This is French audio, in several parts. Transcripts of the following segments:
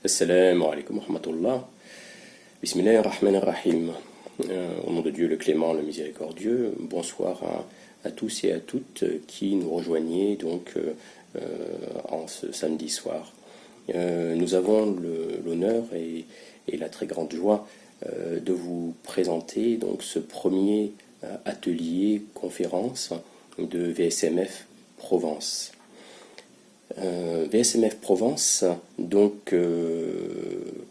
Assalamu alaikum wa rahmatullah. Bismillah ar-Rahman ar-Rahim. Au nom de Dieu le clément, le miséricordieux, bonsoir à tous et à toutes qui nous rejoignez donc en ce samedi soir. Nous avons l'honneur et la très grande joie de vous présenter donc ce premier atelier conférence de VSMF Provence. VSMF Provence, donc,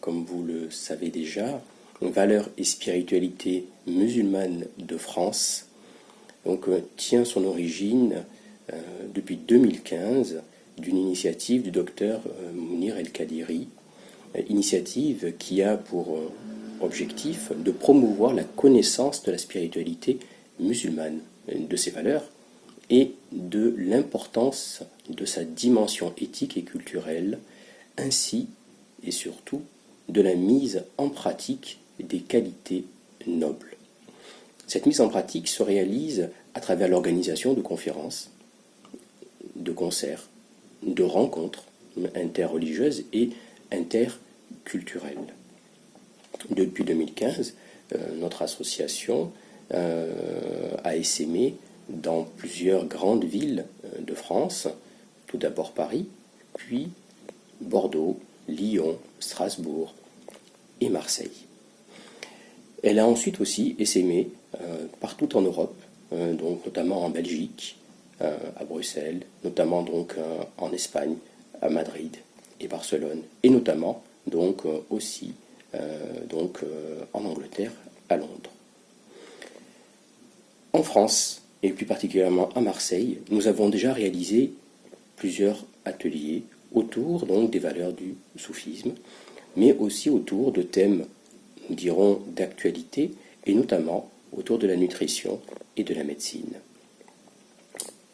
comme vous le savez déjà, Valeurs et spiritualité musulmane de France, donc, tient son origine depuis 2015 d'une initiative du docteur Mounir El-Kadiri, initiative qui a pour objectif de promouvoir la connaissance de la spiritualité musulmane, de ses valeurs, et de l'importance de sa dimension éthique et culturelle, ainsi et surtout de la mise en pratique des qualités nobles. Cette mise en pratique se réalise à travers l'organisation de conférences, de concerts, de rencontres interreligieuses et interculturelles. Depuis 2015, notre association a essaimé dans plusieurs grandes villes de France, tout d'abord Paris, puis Bordeaux, Lyon, Strasbourg et Marseille. Elle a ensuite aussi essaimé partout en Europe, donc notamment en Belgique, à Bruxelles, notamment donc en Espagne, à Madrid et Barcelone, et notamment donc aussi en Angleterre, à Londres. En France, et plus particulièrement à Marseille, nous avons déjà réalisé plusieurs ateliers autour donc des valeurs du soufisme, mais aussi autour de thèmes, nous dirons, d'actualité, et notamment autour de la nutrition et de la médecine.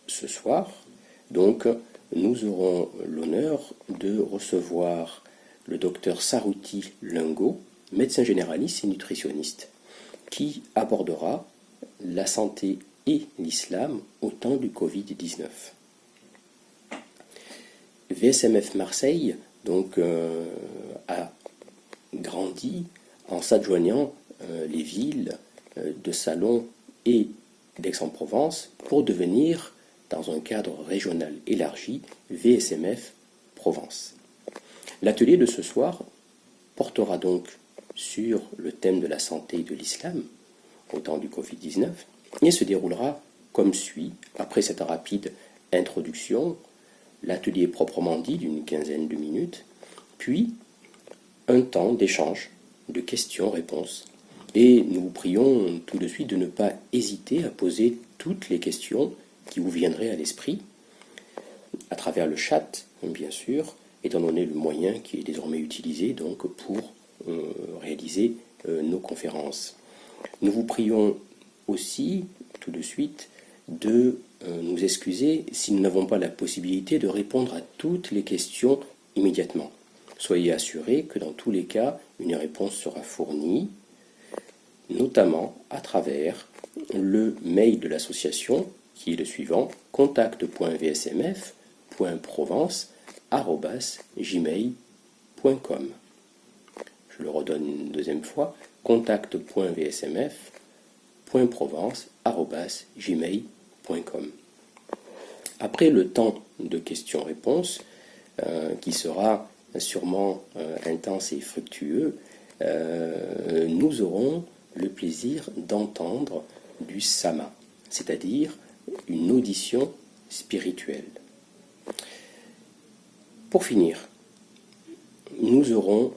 Ce soir, donc, nous aurons l'honneur de recevoir le docteur Sarouti Lengo, médecin généraliste et nutritionniste, qui abordera la santé et l'islam au temps du Covid-19. VSMF Marseille donc, a grandi en s'adjoignant les villes de Salon et d'Aix-en-Provence pour devenir, dans un cadre régional élargi, VSMF Provence. L'atelier de ce soir portera donc sur le thème de la santé et de l'islam au temps du Covid-19 et se déroulera comme suit. Après cette rapide introduction, l'atelier proprement dit d'une quinzaine de minutes, puis un temps d'échange, de questions-réponses. Et nous vous prions tout de suite de ne pas hésiter à poser toutes les questions qui vous viendraient à l'esprit, à travers le chat, bien sûr, étant donné le moyen qui est désormais utilisé donc, pour réaliser nos conférences. Nous vous prions aussi, tout de suite, de nous excuser si nous n'avons pas la possibilité de répondre à toutes les questions immédiatement. Soyez assurés que dans tous les cas, une réponse sera fournie, notamment à travers le mail de l'association, qui est le suivant, contact.vsmf.provence@gmail.com. Je le redonne une deuxième fois, contact.vsmf.provence@gmail.com. Après le temps de questions-réponses, qui sera sûrement intense et fructueux, nous aurons le plaisir d'entendre du sama, c'est-à-dire une audition spirituelle. Pour finir, nous aurons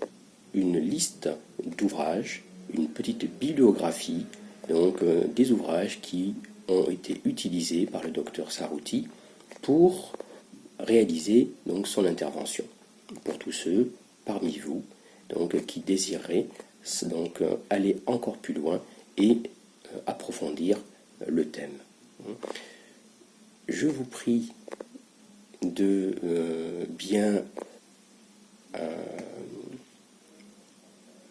une liste d'ouvrages, une petite bibliographie, donc des ouvrages qui ont été utilisés par le docteur Sarouti pour réaliser donc son intervention. Pour tous ceux parmi vous donc, qui désireraient donc, aller encore plus loin et approfondir le thème. Je vous prie de bien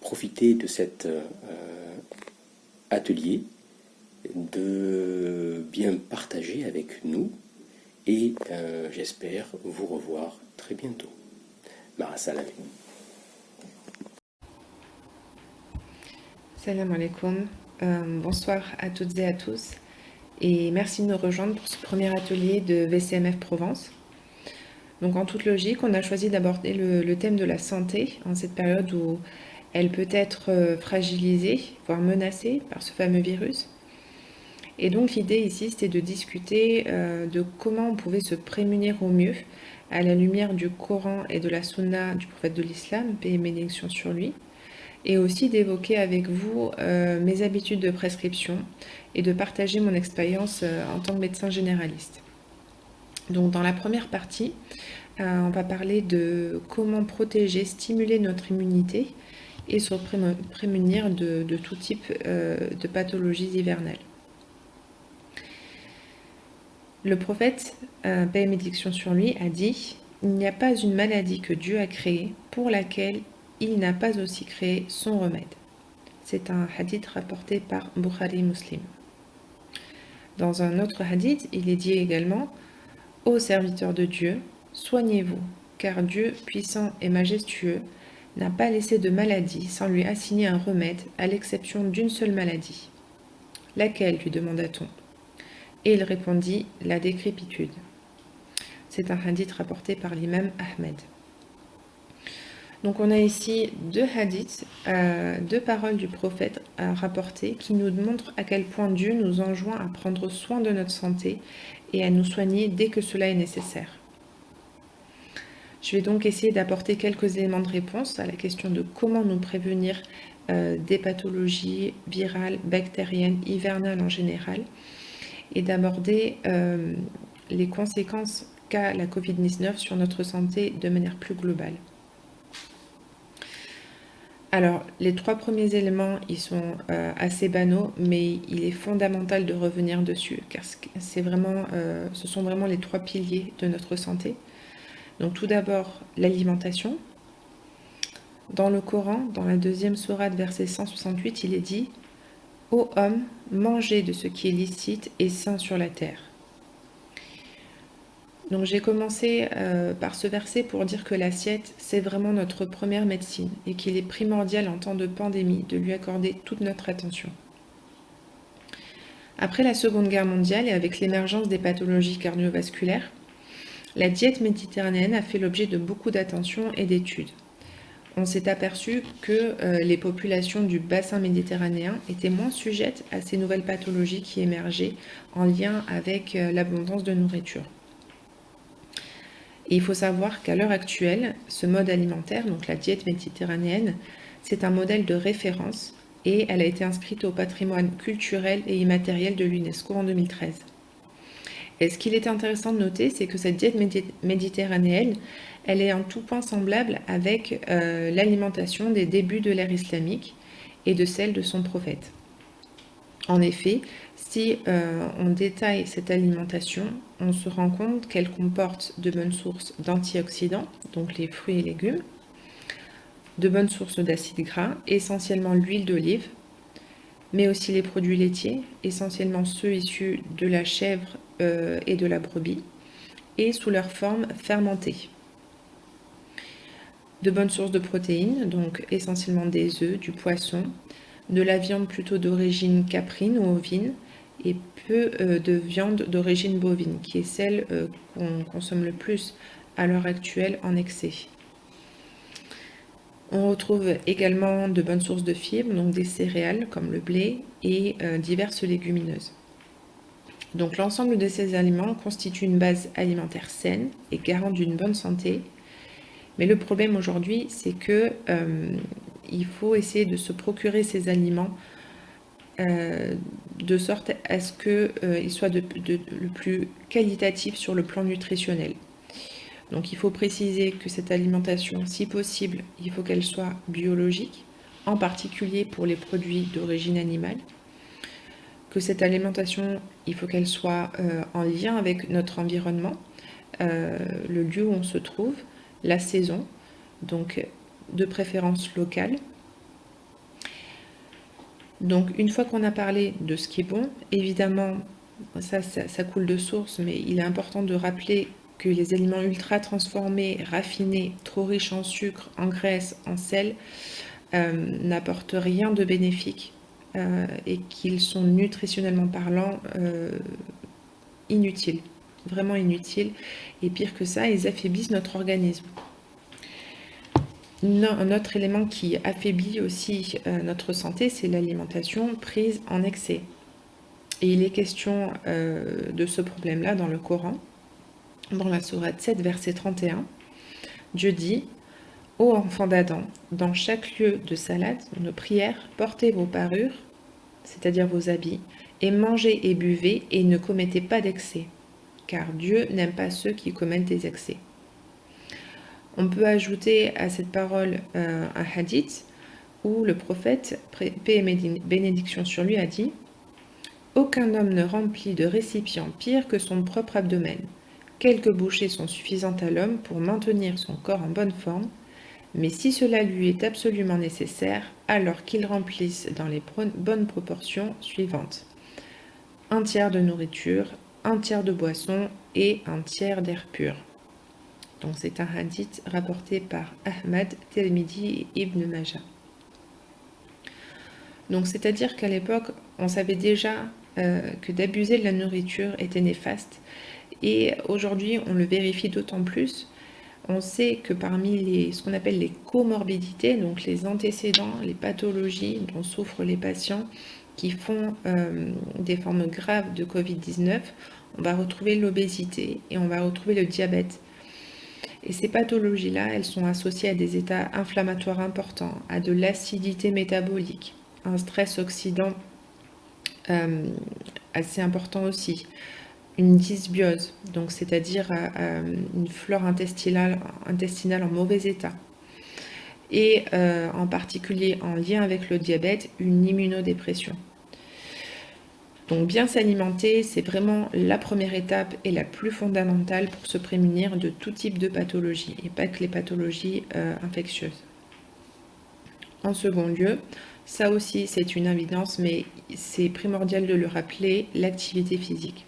profiter de cet atelier, de bien partager avec nous et j'espère vous revoir très bientôt. Salam. Salam alaikum. Bonsoir à toutes et à tous. Et merci de nous rejoindre pour ce premier atelier de VCMF Provence. Donc en toute logique, on a choisi d'aborder le thème de la santé en cette période où elle peut être fragilisée, voire menacée par ce fameux virus. Et donc l'idée ici, c'était de discuter de comment on pouvait se prémunir au mieux à la lumière du Coran et de la Sunna du prophète de l'Islam, paix et bénédiction sur lui, et aussi d'évoquer avec vous mes habitudes de prescription et de partager mon expérience en tant que médecin généraliste. Donc dans la première partie, on va parler de comment protéger, stimuler notre immunité et se prémunir de tout type de pathologies hivernales. Le prophète, paix et bénédiction sur lui, a dit « Il n'y a pas une maladie que Dieu a créée pour laquelle il n'a pas aussi créé son remède. » C'est un hadith rapporté par Bukhari Muslim. Dans un autre hadith, il est dit également « Ô serviteurs de Dieu, soignez-vous, car Dieu, puissant et majestueux, n'a pas laissé de maladie sans lui assigner un remède, à l'exception d'une seule maladie. » Laquelle, lui demanda-t-on. Et il répondit « La décrépitude ». C'est un hadith rapporté par l'imam Ahmed. Donc on a ici deux hadiths, deux paroles du prophète rapportées qui nous montrent à quel point Dieu nous enjoint à prendre soin de notre santé et à nous soigner dès que cela est nécessaire. Je vais donc essayer d'apporter quelques éléments de réponse à la question de comment nous prévenir des pathologies virales, bactériennes, hivernales en général, et d'aborder les conséquences qu'a la Covid-19 sur notre santé de manière plus globale. Alors, les trois premiers éléments, ils sont assez banaux, mais il est fondamental de revenir dessus, car ce sont vraiment les trois piliers de notre santé. Donc tout d'abord, l'alimentation. Dans le Coran, dans la deuxième sourate, verset 168, il est dit « Ô homme, mangez de ce qui est licite et sain sur la terre ». Donc j'ai commencé par ce verset pour dire que l'assiette, c'est vraiment notre première médecine et qu'il est primordial en temps de pandémie de lui accorder toute notre attention. Après la Seconde Guerre mondiale et avec l'émergence des pathologies cardiovasculaires, la diète méditerranéenne a fait l'objet de beaucoup d'attention et d'études. On s'est aperçu que les populations du bassin méditerranéen étaient moins sujettes à ces nouvelles pathologies qui émergeaient en lien avec l'abondance de nourriture. Et il faut savoir qu'à l'heure actuelle, ce mode alimentaire, donc la diète méditerranéenne, c'est un modèle de référence et elle a été inscrite au patrimoine culturel et immatériel de l'UNESCO en 2013. Et ce qu'il est intéressant de noter, c'est que cette diète méditerranéenne, elle est en tout point semblable avec l'alimentation des débuts de l'ère islamique et de celle de son prophète. En effet, si on détaille cette alimentation, on se rend compte qu'elle comporte de bonnes sources d'antioxydants, donc les fruits et légumes, de bonnes sources d'acides gras, essentiellement l'huile d'olive, mais aussi les produits laitiers, essentiellement ceux issus de la chèvre et de la brebis, et sous leur forme fermentée. De bonnes sources de protéines, donc essentiellement des œufs, du poisson, de la viande plutôt d'origine caprine ou ovine, et peu de viande d'origine bovine, qui est celle qu'on consomme le plus à l'heure actuelle en excès. On retrouve également de bonnes sources de fibres, donc des céréales comme le blé et diverses légumineuses. Donc l'ensemble de ces aliments constitue une base alimentaire saine et garante d'une bonne santé. Mais le problème aujourd'hui, c'est que il faut essayer de se procurer ces aliments de sorte à ce qu'ils soient le plus qualitatif sur le plan nutritionnel. Donc il faut préciser que cette alimentation, si possible, il faut qu'elle soit biologique, en particulier pour les produits d'origine animale. Que cette alimentation, il faut qu'elle soit en lien avec notre environnement, le lieu où on se trouve, la saison, donc de préférence locale. Donc une fois qu'on a parlé de ce qui est bon, évidemment, ça coule de source, mais il est important de rappeler que les aliments ultra transformés, raffinés, trop riches en sucre, en graisse, en sel, n'apportent rien de bénéfique et qu'ils sont nutritionnellement parlant inutiles, vraiment inutiles. Et pire que ça, ils affaiblissent notre organisme. Un autre élément qui affaiblit aussi notre santé, c'est l'alimentation prise en excès. Et il est question de ce problème-là dans le Coran, dans la sourate 7, verset 31. Dieu dit: Ô enfants d'Adam, dans chaque lieu de salade, nos prières, portez vos parures, c'est-à-dire vos habits, et mangez et buvez, et ne commettez pas d'excès, car Dieu n'aime pas ceux qui commettent des excès. On peut ajouter à cette parole un hadith où le prophète, paix et bénédiction sur lui, a dit: Aucun homme ne remplit de récipient pire que son propre abdomen. Quelques bouchées sont suffisantes à l'homme pour maintenir son corps en bonne forme, mais si cela lui est absolument nécessaire, alors qu'il remplisse dans les bonnes proportions suivantes: un tiers de nourriture, un tiers de boisson et un tiers d'air pur. Donc c'est un hadith rapporté par Ahmad, Tirmidhi et Ibn Majah. Donc c'est-à-dire qu'à l'époque, on savait déjà que d'abuser de la nourriture était néfaste, et aujourd'hui on le vérifie d'autant plus. On sait que parmi ce qu'on appelle les comorbidités, donc les antécédents, les pathologies dont souffrent les patients qui font des formes graves de Covid-19, on va retrouver l'obésité et on va retrouver le diabète. Et ces pathologies-là, elles sont associées à des états inflammatoires importants, à de l'acidité métabolique, un stress oxydant assez important aussi, une dysbiose, donc c'est-à-dire une flore intestinale en mauvais état, et en particulier en lien avec le diabète, une immunodépression. Donc bien s'alimenter, c'est vraiment la première étape et la plus fondamentale pour se prémunir de tout type de pathologie, et pas que les pathologies infectieuses. En second lieu, ça aussi c'est une évidence, mais c'est primordial de le rappeler, l'activité physique.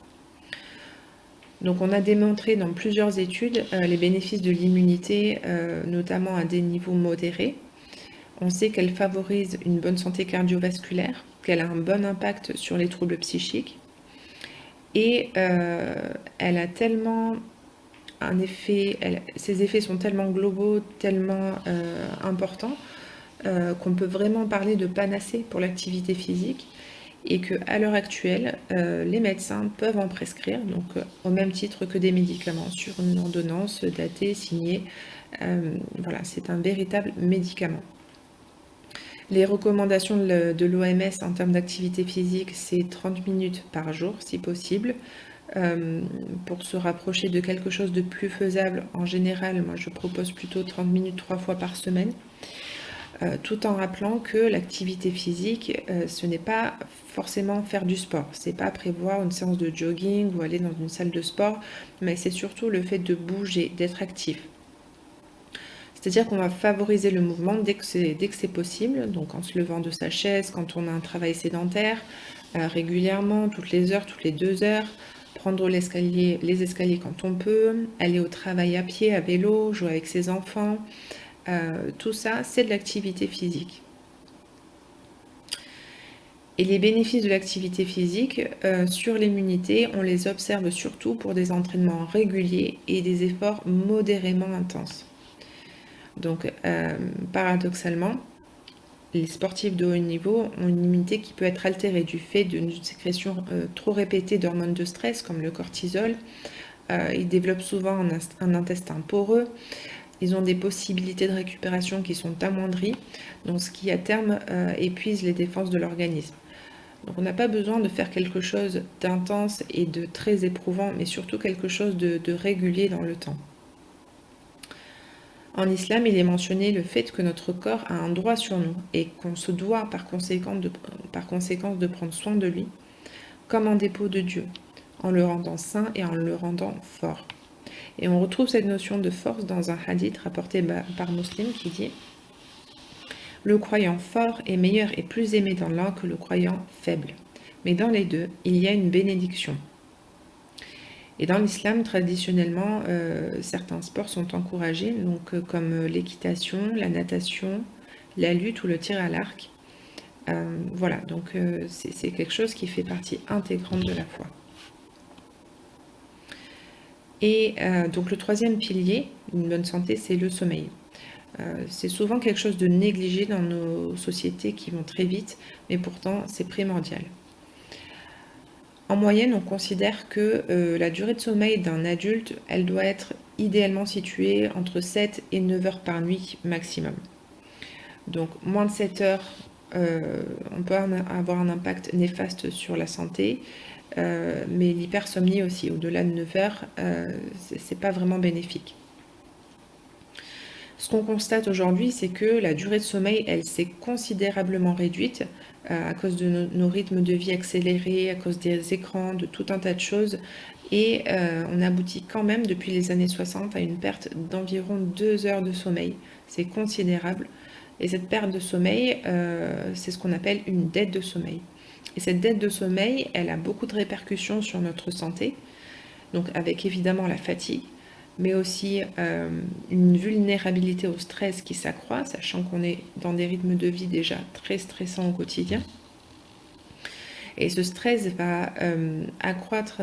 Donc on a démontré dans plusieurs études les bénéfices de l'immunité, notamment à des niveaux modérés. On sait qu'elle favorise une bonne santé cardiovasculaire, qu'elle a un bon impact sur les troubles psychiques, et elle a tellement un effet, ses effets sont tellement globaux, tellement importants, qu'on peut vraiment parler de panacée pour l'activité physique, et qu'à l'heure actuelle, les médecins peuvent en prescrire, donc au même titre que des médicaments, sur une ordonnance datée, signée. Voilà, c'est un véritable médicament. Les recommandations de l'OMS en termes d'activité physique, c'est 30 minutes par jour, si possible. Pour se rapprocher de quelque chose de plus faisable, en général, moi je propose plutôt 30 minutes 3 fois par semaine. Tout en rappelant que l'activité physique, ce n'est pas forcément faire du sport. C'est pas prévoir une séance de jogging ou aller dans une salle de sport, mais c'est surtout le fait de bouger, d'être actif. C'est-à-dire qu'on va favoriser le mouvement dès que c'est possible, donc en se levant de sa chaise, quand on a un travail sédentaire, régulièrement, toutes les heures, toutes les 2 heures, prendre les escaliers quand on peut, aller au travail à pied, à vélo, jouer avec ses enfants. Tout ça, c'est de l'activité physique. Et les bénéfices de l'activité physique sur l'immunité, on les observe surtout pour des entraînements réguliers et des efforts modérément intenses. Donc, paradoxalement, les sportifs de haut niveau ont une immunité qui peut être altérée du fait d'une sécrétion trop répétée d'hormones de stress comme le cortisol. Ils développent souvent un intestin poreux. Ils ont des possibilités de récupération qui sont amoindries, donc ce qui à terme épuise les défenses de l'organisme. Donc on n'a pas besoin de faire quelque chose d'intense et de très éprouvant, mais surtout quelque chose de régulier dans le temps. En islam, il est mentionné le fait que notre corps a un droit sur nous et qu'on se doit par conséquence de prendre soin de lui comme un dépôt de Dieu, en le rendant sain et en le rendant fort. Et on retrouve cette notion de force dans un hadith rapporté par Muslim qui dit: le croyant fort est meilleur et plus aimé dans l'un que le croyant faible. Mais dans les deux, il y a une bénédiction. Et dans l'islam, traditionnellement, certains sports sont encouragés, donc comme l'équitation, la natation, la lutte ou le tir à l'arc. Voilà, donc c'est quelque chose qui fait partie intégrante de la foi. Et donc le troisième pilier d'une bonne santé, c'est le sommeil. C'est souvent quelque chose de négligé dans nos sociétés qui vont très vite, mais pourtant c'est primordial. En moyenne, on considère que la durée de sommeil d'un adulte, elle doit être idéalement située entre 7 et 9 heures par nuit maximum. Donc moins de 7 heures, on peut avoir un impact néfaste sur la santé, mais l'hypersomnie aussi, au-delà de 9 heures, c'est pas vraiment bénéfique. Ce qu'on constate aujourd'hui, c'est que la durée de sommeil, elle s'est considérablement réduite à cause de nos rythmes de vie accélérés, à cause des écrans, de tout un tas de choses. Et on aboutit quand même, depuis les années 60, à une perte d'environ 2 heures de sommeil. C'est considérable. Et cette perte de sommeil, c'est ce qu'on appelle une dette de sommeil. Et cette dette de sommeil, elle a beaucoup de répercussions sur notre santé, donc avec évidemment la fatigue, mais aussi une vulnérabilité au stress qui s'accroît, sachant qu'on est dans des rythmes de vie déjà très stressants au quotidien. Et ce stress va accroître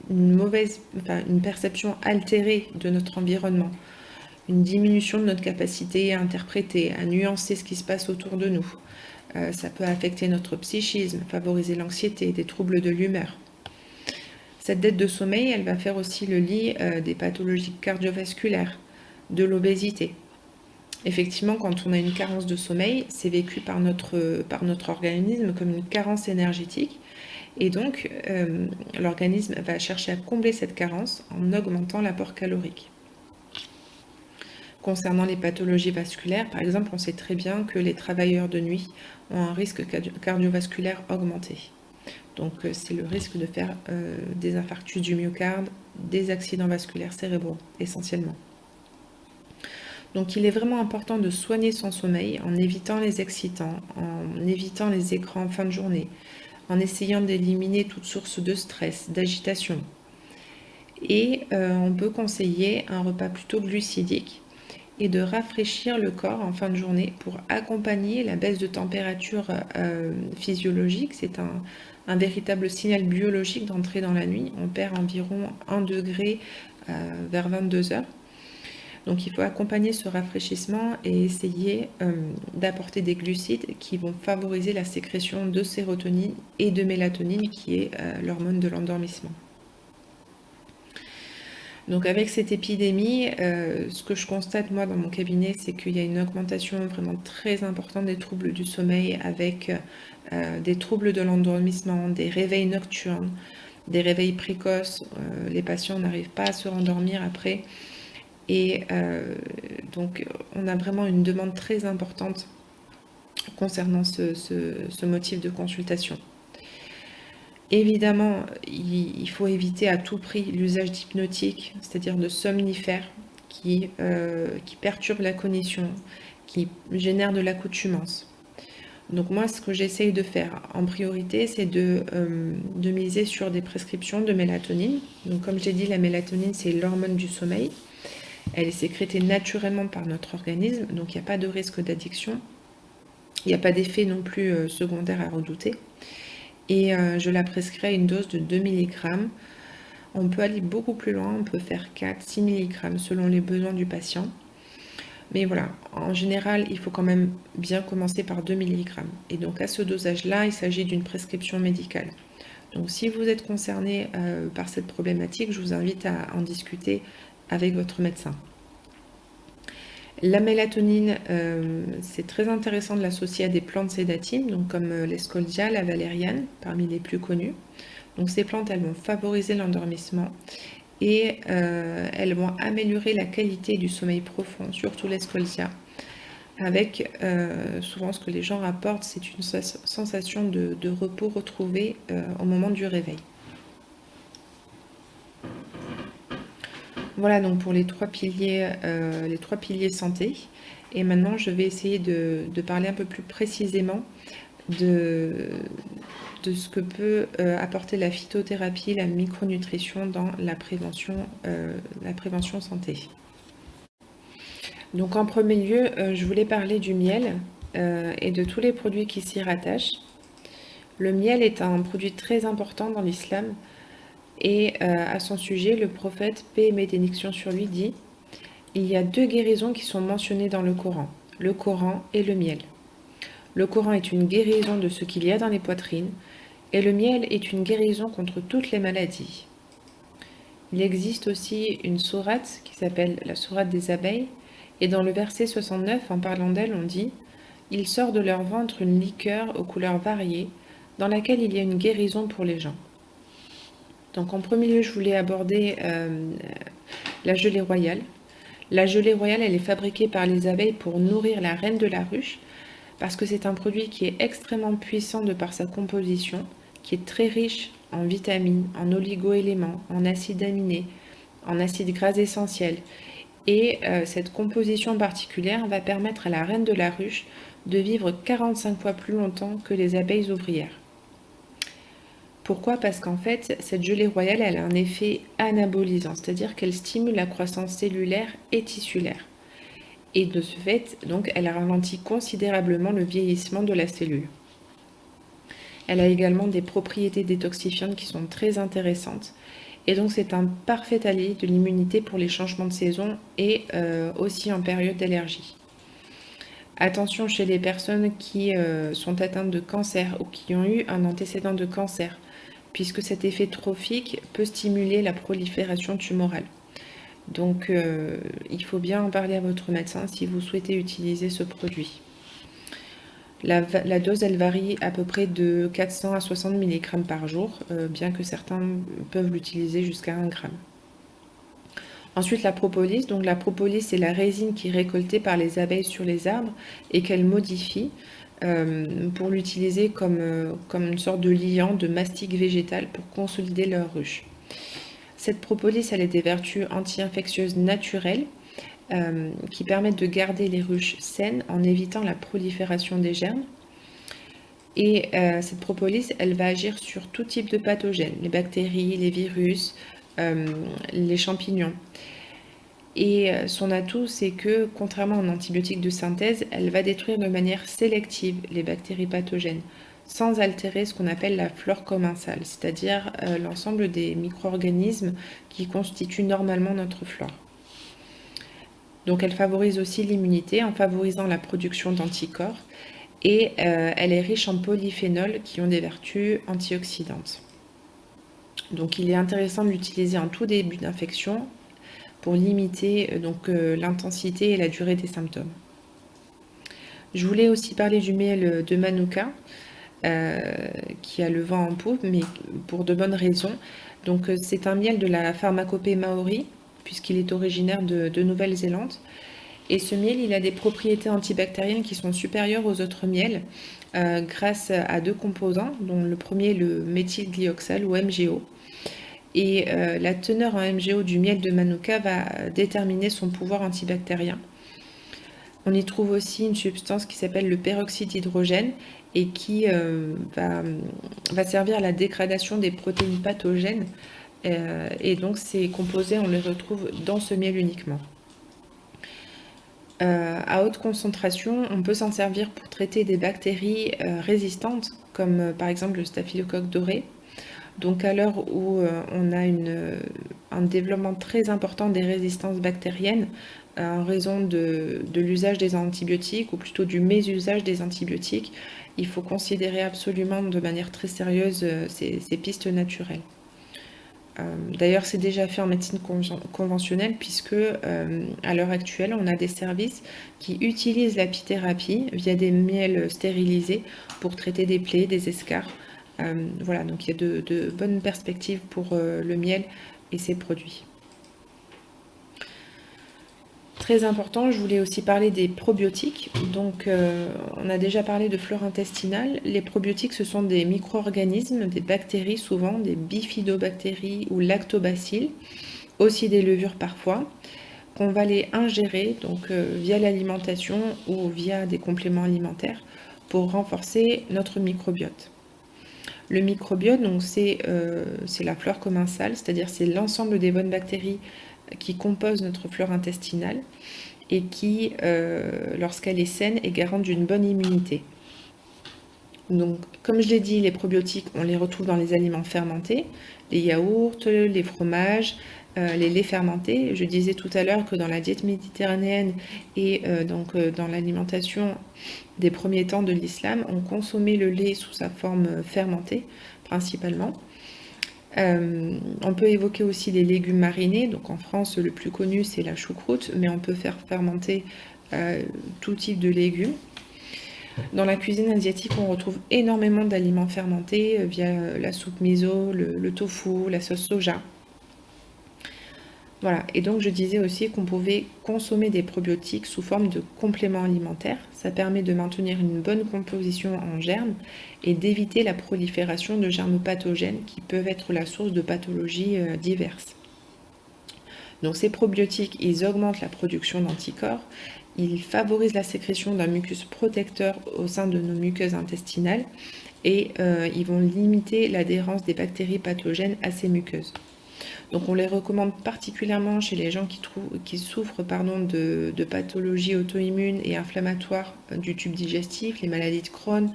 une perception altérée de notre environnement, une diminution de notre capacité à interpréter, à nuancer ce qui se passe autour de nous. Ça peut affecter notre psychisme, favoriser l'anxiété, des troubles de l'humeur. Cette dette de sommeil, elle va faire aussi le lit des pathologies cardiovasculaires, de l'obésité. Effectivement, quand on a une carence de sommeil, c'est vécu par notre organisme comme une carence énergétique. Et donc, l'organisme va chercher à combler cette carence en augmentant l'apport calorique. Concernant les pathologies vasculaires, par exemple, on sait très bien que les travailleurs de nuit ont un risque cardiovasculaire augmenté. Donc c'est le risque de faire des infarctus du myocarde, des accidents vasculaires cérébraux essentiellement. Donc il est vraiment important de soigner son sommeil en évitant les excitants, en évitant les écrans en fin de journée, en essayant d'éliminer toute source de stress, d'agitation. Et on peut conseiller un repas plutôt glucidique et de rafraîchir le corps en fin de journée pour accompagner la baisse de température physiologique. C'est un véritable signal biologique d'entrer dans la nuit. On perd environ 1 degré vers 22 heures. Donc il faut accompagner ce rafraîchissement et essayer d'apporter des glucides qui vont favoriser la sécrétion de sérotonine et de mélatonine qui est l'hormone de l'endormissement. Donc avec cette épidémie, ce que je constate moi dans mon cabinet, c'est qu'il y a une augmentation vraiment très importante des troubles du sommeil avec des troubles de l'endormissement, des réveils nocturnes, des réveils précoces. Les patients n'arrivent pas à se rendormir après. Et donc on a vraiment une demande très importante concernant ce motif de consultation. Évidemment, il faut éviter à tout prix l'usage d'hypnotiques, c'est-à-dire de somnifères qui perturbent la cognition, qui génèrent de l'accoutumance. Donc moi, ce que j'essaye de faire en priorité, c'est de miser sur des prescriptions de mélatonine. Donc comme j'ai dit, la mélatonine, c'est l'hormone du sommeil. Elle est sécrétée naturellement par notre organisme, donc il n'y a pas de risque d'addiction. Il n'y a pas d'effet non plus secondaire à redouter. Et je la prescris à une dose de 2 mg. On peut aller beaucoup plus loin, on peut faire 4-6 mg selon les besoins du patient. Mais voilà, en général, il faut quand même bien commencer par 2 mg. Et donc à ce dosage-là, il s'agit d'une prescription médicale. Donc si vous êtes concerné par cette problématique, je vous invite à en discuter avec votre médecin. La mélatonine, c'est très intéressant de l'associer à des plantes sédatives, donc comme l'escoldia, la valériane, parmi les plus connues. Donc ces plantes, elles vont favoriser l'endormissement et elles vont améliorer la qualité du sommeil profond, surtout l'escoldia, avec souvent ce que les gens rapportent, c'est une sensation de repos retrouvé au moment du réveil. Voilà donc pour les trois piliers santé. Et maintenant, je vais essayer de parler un peu plus précisément de de ce que peut apporter la phytothérapie, la micronutrition dans la prévention santé. Donc en premier lieu, je voulais parler du miel et de tous les produits qui s'y rattachent. Le miel est un produit très important dans l'islam et à son sujet, le prophète, paix et bénédiction sur lui, dit: il y a 2 guérisons qui sont mentionnées dans le Coran et le miel. Le Coran est une guérison de ce qu'il y a dans les poitrines et le miel est une guérison contre toutes les maladies. Il existe aussi une sourate qui s'appelle la sourate des abeilles et dans le verset 69, en parlant d'elle, on dit: il sort de leur ventre une liqueur aux couleurs variées dans laquelle il y a une guérison pour les gens. Donc en premier lieu, je voulais aborder la gelée royale. La gelée royale, elle est fabriquée par les abeilles pour nourrir la reine de la ruche, parce que c'est un produit qui est extrêmement puissant de par sa composition, qui est très riche en vitamines, en oligo-éléments, en acides aminés, en acides gras essentiels. Et cette composition particulière va permettre à la reine de la ruche de vivre 45 fois plus longtemps que les abeilles ouvrières. Pourquoi? Parce qu'en fait, cette gelée royale, elle a un effet anabolisant, c'est-à-dire qu'elle stimule la croissance cellulaire et tissulaire. Et de ce fait, donc, elle ralentit considérablement le vieillissement de la cellule. Elle a également des propriétés détoxifiantes qui sont très intéressantes. Et donc, c'est un parfait allié de l'immunité pour les changements de saison et aussi en période d'allergie. Attention chez les personnes qui sont atteintes de cancer ou qui ont eu un antécédent de cancer, puisque cet effet trophique peut stimuler la prolifération tumorale. Donc, il faut bien en parler à votre médecin si vous souhaitez utiliser ce produit. La dose, elle varie à peu près de 400 à 60 mg par jour, bien que certains peuvent l'utiliser jusqu'à 1 g. Ensuite, la propolis. Donc, la propolis, c'est la résine qui est récoltée par les abeilles sur les arbres et qu'elles modifient pour l'utiliser comme une sorte de liant, de mastic végétal pour consolider leur ruche. Cette propolis, elle a des vertus anti-infectieuses naturelles qui permettent de garder les ruches saines en évitant la prolifération des germes. Et cette propolis, elle va agir sur tout type de pathogènes, les bactéries, les virus, les champignons. Et son atout, c'est que, contrairement à un antibiotique de synthèse, elle va détruire de manière sélective les bactéries pathogènes, sans altérer ce qu'on appelle la flore commensale, c'est-à-dire l'ensemble des micro-organismes qui constituent normalement notre flore. Donc elle favorise aussi l'immunité en favorisant la production d'anticorps et elle est riche en polyphénols qui ont des vertus antioxydantes. Donc il est intéressant de l'utiliser en tout début d'infection pour limiter l'intensité et la durée des symptômes. Je voulais aussi parler du miel de Manuka qui a le vent en poupe, mais pour de bonnes raisons. Donc c'est un miel de la pharmacopée maori, puisqu'il est originaire de Nouvelle-Zélande. Et ce miel, il a des propriétés antibactériennes qui sont supérieures aux autres miels grâce à 2 composants, dont le premier est le méthylglyoxal ou MgO. Et la teneur en MgO du miel de Manuka va déterminer son pouvoir antibactérien. On y trouve aussi une substance qui s'appelle le peroxyde d'hydrogène et qui va servir à la dégradation des protéines pathogènes. Et donc ces composés, on les retrouve dans ce miel uniquement. À haute concentration, on peut s'en servir pour traiter des bactéries résistantes, comme par exemple le staphylocoque doré. Donc à l'heure où on a un développement très important des résistances bactériennes en raison de l'usage des antibiotiques, ou plutôt du mésusage des antibiotiques, il faut considérer absolument de manière très sérieuse ces pistes naturelles. D'ailleurs, c'est déjà fait en médecine conventionnelle puisque à l'heure actuelle, on a des services qui utilisent l'apithérapie via des miels stérilisés pour traiter des plaies, des escarres. Voilà, donc il y a de bonnes perspectives pour le miel et ses produits. Très important, je voulais aussi parler des probiotiques. Donc, on a déjà parlé de flore intestinale. Les probiotiques, ce sont des micro-organismes, des bactéries souvent, des bifidobactéries ou lactobacilles, aussi des levures parfois, qu'on va les ingérer donc via l'alimentation ou via des compléments alimentaires pour renforcer notre microbiote. Le microbiote, donc c'est la flore commensale, c'est-à-dire c'est l'ensemble des bonnes bactéries qui composent notre flore intestinale et qui, lorsqu'elle est saine, est garante d'une bonne immunité. Donc, comme je l'ai dit, les probiotiques, on les retrouve dans les aliments fermentés, les yaourts, les fromages, les laits fermentés. Je disais tout à l'heure que dans la diète méditerranéenne et dans l'alimentation des premiers temps de l'islam, on consommait le lait sous sa forme fermentée, principalement. On peut évoquer aussi les légumes marinés. Donc en France, le plus connu, c'est la choucroute, mais on peut faire fermenter tout type de légumes. Dans la cuisine asiatique, on retrouve énormément d'aliments fermentés via la soupe miso, le tofu, la sauce soja. Voilà, et donc je disais aussi qu'on pouvait consommer des probiotiques sous forme de compléments alimentaires. Ça permet de maintenir une bonne composition en germes et d'éviter la prolifération de germes pathogènes qui peuvent être la source de pathologies diverses. Donc ces probiotiques, ils augmentent la production d'anticorps, ils favorisent la sécrétion d'un mucus protecteur au sein de nos muqueuses intestinales et ils vont limiter l'adhérence des bactéries pathogènes à ces muqueuses. Donc on les recommande particulièrement chez les gens qui souffrent de pathologies auto-immunes et inflammatoires du tube digestif, les maladies de Crohn,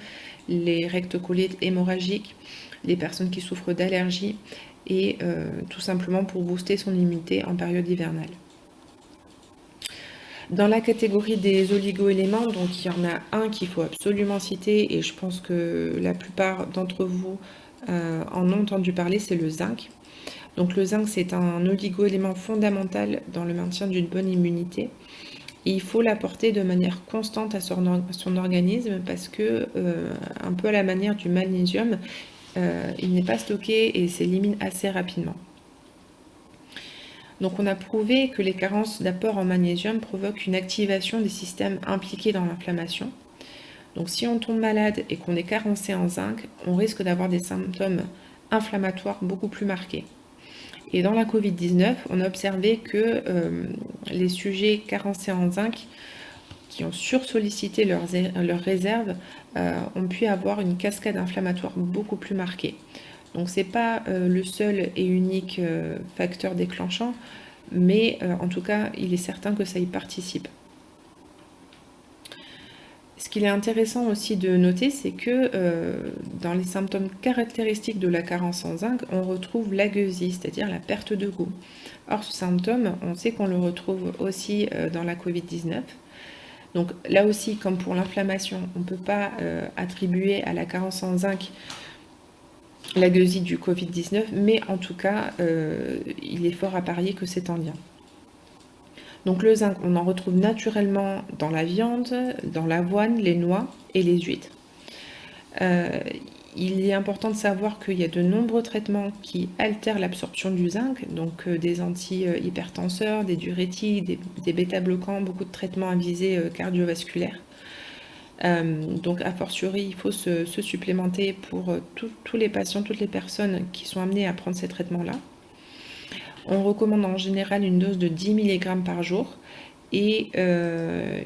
les rectocolites hémorragiques, les personnes qui souffrent d'allergies et tout simplement pour booster son immunité en période hivernale. Dans la catégorie des oligo-éléments, donc il y en a un qu'il faut absolument citer et je pense que la plupart d'entre vous en ont entendu parler, c'est le zinc. Donc le zinc, c'est un oligo-élément fondamental dans le maintien d'une bonne immunité. Et il faut l'apporter de manière constante à son organisme parce que, un peu à la manière du magnésium, il n'est pas stocké et s'élimine assez rapidement. Donc on a prouvé que les carences d'apport en magnésium provoquent une activation des systèmes impliqués dans l'inflammation. Donc si on tombe malade et qu'on est carencé en zinc, on risque d'avoir des symptômes inflammatoires beaucoup plus marqués. Et dans la Covid-19, on a observé que les sujets carencés en zinc, qui ont sursollicité leurs réserves, ont pu avoir une cascade inflammatoire beaucoup plus marquée. Donc ce n'est pas le seul et unique facteur déclenchant, mais en tout cas, il est certain que ça y participe. Ce qu'il est intéressant aussi de noter, c'est que dans les symptômes caractéristiques de la carence en zinc, on retrouve l'agueusie, c'est-à-dire la perte de goût. Or, ce symptôme, on sait qu'on le retrouve aussi dans la Covid-19. Donc là aussi, comme pour l'inflammation, on ne peut pas attribuer à la carence en zinc l'agueusie du Covid-19, mais en tout cas, il est fort à parier que c'est en lien. Donc le zinc, on en retrouve naturellement dans la viande, dans l'avoine, les noix et les huîtres. Il est important de savoir qu'il y a de nombreux traitements qui altèrent l'absorption du zinc, donc des antihypertenseurs, des diurétiques, des bêta-bloquants, beaucoup de traitements à visée cardiovasculaire. Donc a fortiori, il faut se supplémenter pour tous les patients, toutes les personnes qui sont amenées à prendre ces traitements-là. On recommande en général une dose de 10 mg par jour et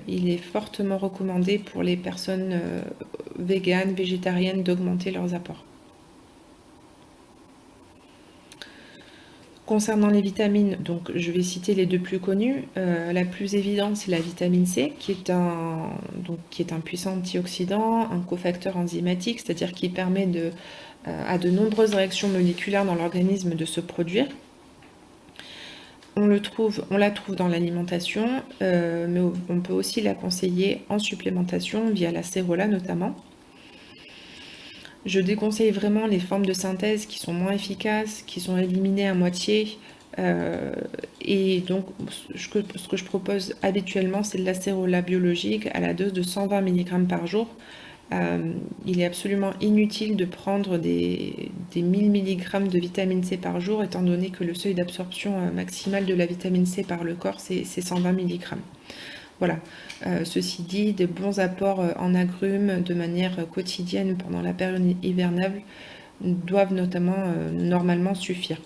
il est fortement recommandé pour les personnes véganes, végétariennes d'augmenter leurs apports. Concernant les vitamines, donc je vais citer les deux plus connues. La plus évidente, c'est la vitamine C, qui est un puissant antioxydant, un cofacteur enzymatique, c'est-à-dire qui permet à de nombreuses réactions moléculaires dans l'organisme de se produire. On la trouve dans l'alimentation, mais on peut aussi la conseiller en supplémentation via la cérola notamment. Je déconseille vraiment les formes de synthèse qui sont moins efficaces, qui sont éliminées à moitié. Et donc, ce que je propose habituellement, c'est de la cérola biologique à la dose de 120 mg par jour. Il est absolument inutile de prendre des 1000 mg de vitamine C par jour, étant donné que le seuil d'absorption maximale de la vitamine C par le corps, c'est 120 mg. Voilà. Ceci dit, de bons apports en agrumes de manière quotidienne pendant la période hivernale doivent normalement suffire.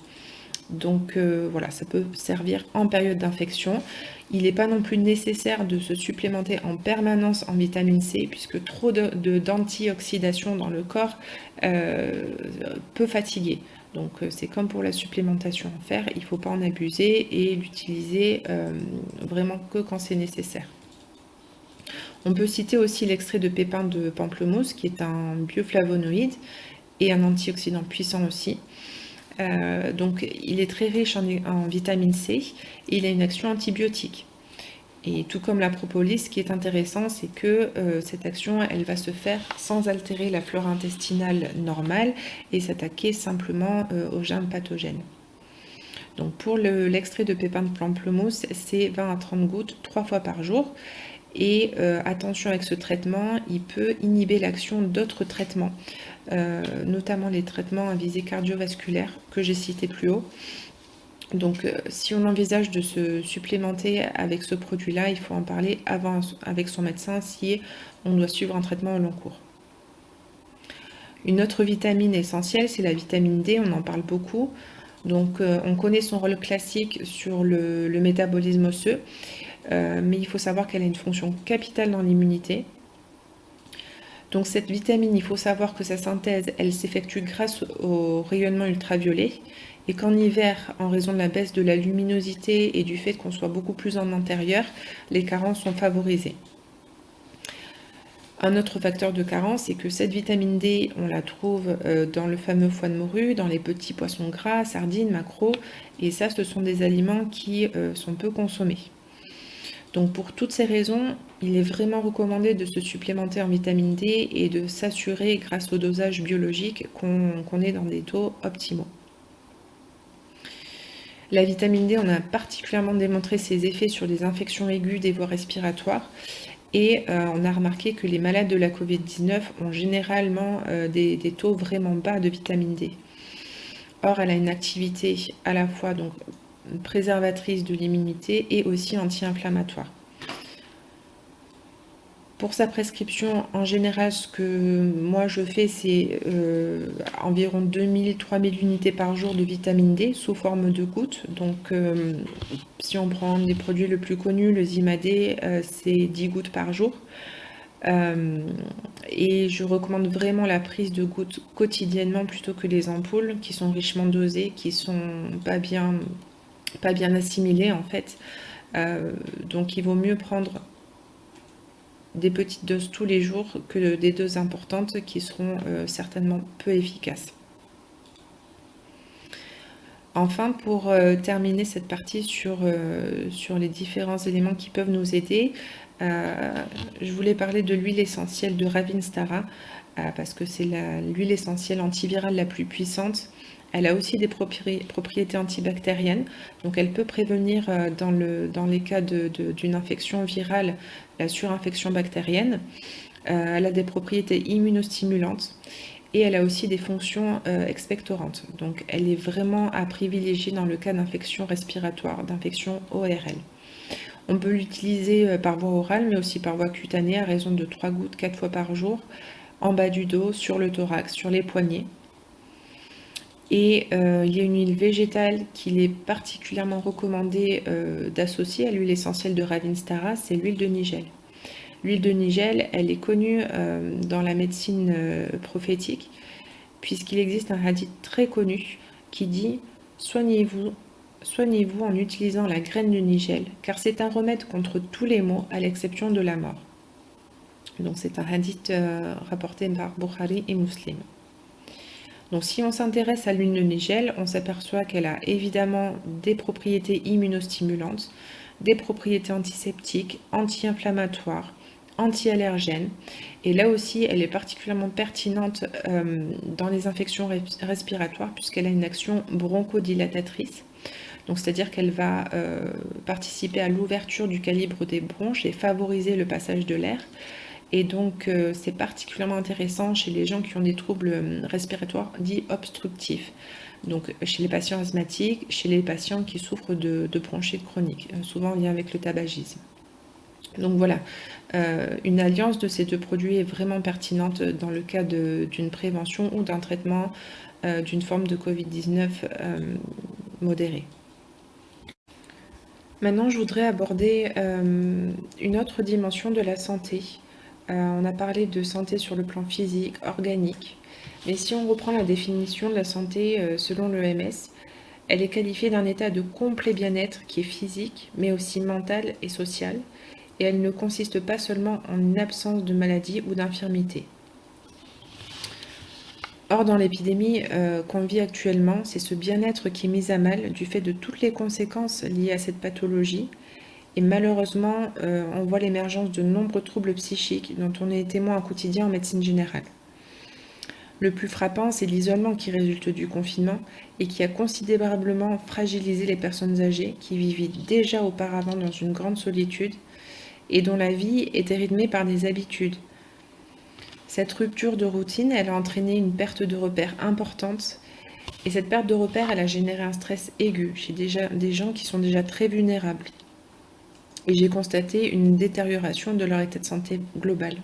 Donc voilà, ça peut servir en période d'infection. Il n'est pas non plus nécessaire de se supplémenter en permanence en vitamine C, puisque trop d'antioxydation dans le corps peut fatiguer. Donc c'est comme pour la supplémentation en fer, il ne faut pas en abuser et l'utiliser vraiment que quand c'est nécessaire. On peut citer aussi l'extrait de pépins de pamplemousse, qui est un bioflavonoïde et un antioxydant puissant aussi. Donc il est très riche en vitamine C et il a une action antibiotique. Et tout comme la propolis, ce qui est intéressant, c'est que cette action, elle va se faire sans altérer la flore intestinale normale et s'attaquer simplement aux germes pathogènes. Donc pour l'extrait de pépins de pamplemousse, c'est 20 à 30 gouttes 3 fois par jour. Et attention avec ce traitement, il peut inhiber l'action d'autres traitements, notamment les traitements à visée cardiovasculaire que j'ai cités plus haut. Donc si on envisage de se supplémenter avec ce produit-là, il faut en parler avant avec son médecin si on doit suivre un traitement au long cours. Une autre vitamine essentielle, c'est la vitamine D, on en parle beaucoup. Donc on connaît son rôle classique sur le métabolisme osseux, mais il faut savoir qu'elle a une fonction capitale dans l'immunité. Donc cette vitamine, il faut savoir que sa synthèse, elle s'effectue grâce au rayonnement ultraviolet et qu'en hiver, en raison de la baisse de la luminosité et du fait qu'on soit beaucoup plus en intérieur, les carences sont favorisées. Un autre facteur de carence, c'est que cette vitamine D, on la trouve dans le fameux foie de morue, dans les petits poissons gras, sardines, maquereaux, et ça, ce sont des aliments qui sont peu consommés. Donc pour toutes ces raisons, il est vraiment recommandé de se supplémenter en vitamine D et de s'assurer, grâce au dosage biologique, qu'on est dans des taux optimaux. La vitamine D, on a particulièrement démontré ses effets sur les infections aiguës des voies respiratoires. Et on a remarqué que les malades de la Covid-19 ont généralement des taux vraiment bas de vitamine D. Or, elle a une activité à la fois donc, préservatrice de l'immunité et aussi anti-inflammatoire. Pour sa prescription, en général, ce que moi je fais, c'est environ 2000-3000 unités par jour de vitamine D sous forme de gouttes. Donc, si on prend les produits le plus connus, le Zimadé, c'est 10 gouttes par jour. Et je recommande vraiment la prise de gouttes quotidiennement plutôt que les ampoules qui sont richement dosées, qui sont pas bien assimilées en fait. Donc, il vaut mieux prendre des petites doses tous les jours que des doses importantes qui seront certainement peu efficaces. Enfin, pour terminer cette partie sur les différents éléments qui peuvent nous aider, je voulais parler de l'huile essentielle de Ravinstara parce que c'est l'huile essentielle antivirale la plus puissante. Elle a aussi des propriétés antibactériennes, donc elle peut prévenir dans les cas d'une infection virale la surinfection bactérienne. Elle a des propriétés immunostimulantes et elle a aussi des fonctions expectorantes. Donc elle est vraiment à privilégier dans le cas d'infection respiratoire, d'infection ORL. On peut l'utiliser par voie orale mais aussi par voie cutanée à raison de 3 gouttes 4 fois par jour, en bas du dos, sur le thorax, sur les poignets. Et il y a une huile végétale qu'il est particulièrement recommandé d'associer à l'huile essentielle de Ravinstara, c'est l'huile de nigel. L'huile de nigel, elle est connue dans la médecine prophétique, puisqu'il existe un hadith très connu qui dit « Soignez-vous en utilisant la graine de nigel, car c'est un remède contre tous les maux, à l'exception de la mort. » Donc c'est un hadith rapporté par Bukhari et Muslim. Donc si on s'intéresse à l'huile de nigel, on s'aperçoit qu'elle a évidemment des propriétés immunostimulantes, des propriétés antiseptiques, anti-inflammatoires, anti-allergènes. Et là aussi, elle est particulièrement pertinente dans les infections respiratoires puisqu'elle a une action bronchodilatatrice. Donc c'est-à-dire qu'elle va participer à l'ouverture du calibre des bronches et favoriser le passage de l'air. Et donc, c'est particulièrement intéressant chez les gens qui ont des troubles respiratoires dits obstructifs. Donc, chez les patients asthmatiques, chez les patients qui souffrent de bronchite chronique, souvent en lien avec le tabagisme. Donc voilà, une alliance de ces deux produits est vraiment pertinente dans le cas d'une prévention ou d'un traitement d'une forme de Covid-19 modérée. Maintenant, je voudrais aborder une autre dimension de la santé. On a parlé de santé sur le plan physique, organique, mais si on reprend la définition de la santé selon l'OMS, elle est qualifiée d'un état de complet bien-être qui est physique, mais aussi mental et social, et elle ne consiste pas seulement en une absence de maladie ou d'infirmité. Or, dans l'épidémie qu'on vit actuellement, c'est ce bien-être qui est mis à mal du fait de toutes les conséquences liées à cette pathologie. Et malheureusement, on voit l'émergence de nombreux troubles psychiques dont on est témoin au quotidien en médecine générale. Le plus frappant, c'est l'isolement qui résulte du confinement et qui a considérablement fragilisé les personnes âgées qui vivaient déjà auparavant dans une grande solitude et dont la vie était rythmée par des habitudes. Cette rupture de routine, elle a entraîné une perte de repères importante. Et cette perte de repères, elle a généré un stress aigu chez des gens qui sont déjà très vulnérables. Et j'ai constaté une détérioration de leur état de santé global.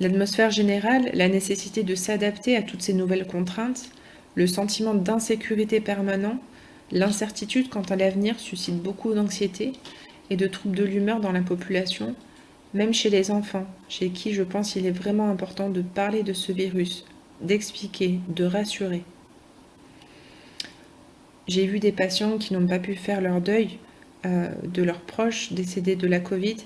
L'atmosphère générale, la nécessité de s'adapter à toutes ces nouvelles contraintes, le sentiment d'insécurité permanent, l'incertitude quant à l'avenir suscite beaucoup d'anxiété et de troubles de l'humeur dans la population, même chez les enfants, chez qui je pense qu'il est vraiment important de parler de ce virus, d'expliquer, de rassurer. J'ai vu des patients qui n'ont pas pu faire leur deuil de leurs proches décédés de la Covid,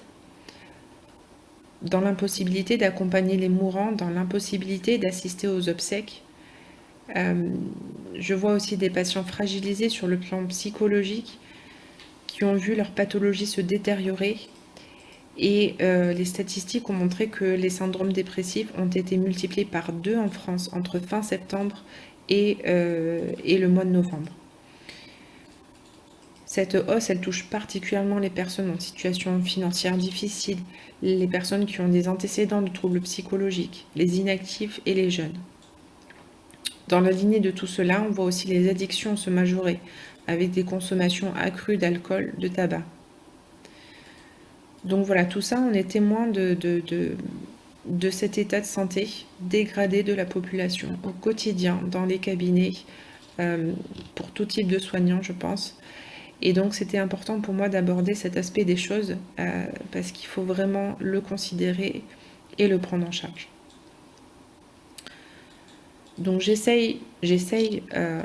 dans l'impossibilité d'accompagner les mourants, dans l'impossibilité d'assister aux obsèques. Je vois aussi des patients fragilisés sur le plan psychologique qui ont vu leur pathologie se détériorer. Et les statistiques ont montré que les syndromes dépressifs ont été multipliés par 2 en France entre fin septembre et le mois de novembre. Cette hausse, elle touche particulièrement les personnes en situation financière difficile, les personnes qui ont des antécédents de troubles psychologiques, les inactifs et les jeunes. Dans la lignée de tout cela, on voit aussi les addictions se majorer, avec des consommations accrues d'alcool, de tabac. Donc voilà, tout ça, on est témoin de cet état de santé dégradé de la population au quotidien, dans les cabinets, pour tout type de soignants, je pense. Et donc, c'était important pour moi d'aborder cet aspect des choses, parce qu'il faut vraiment le considérer et le prendre en charge. Donc, j'essaye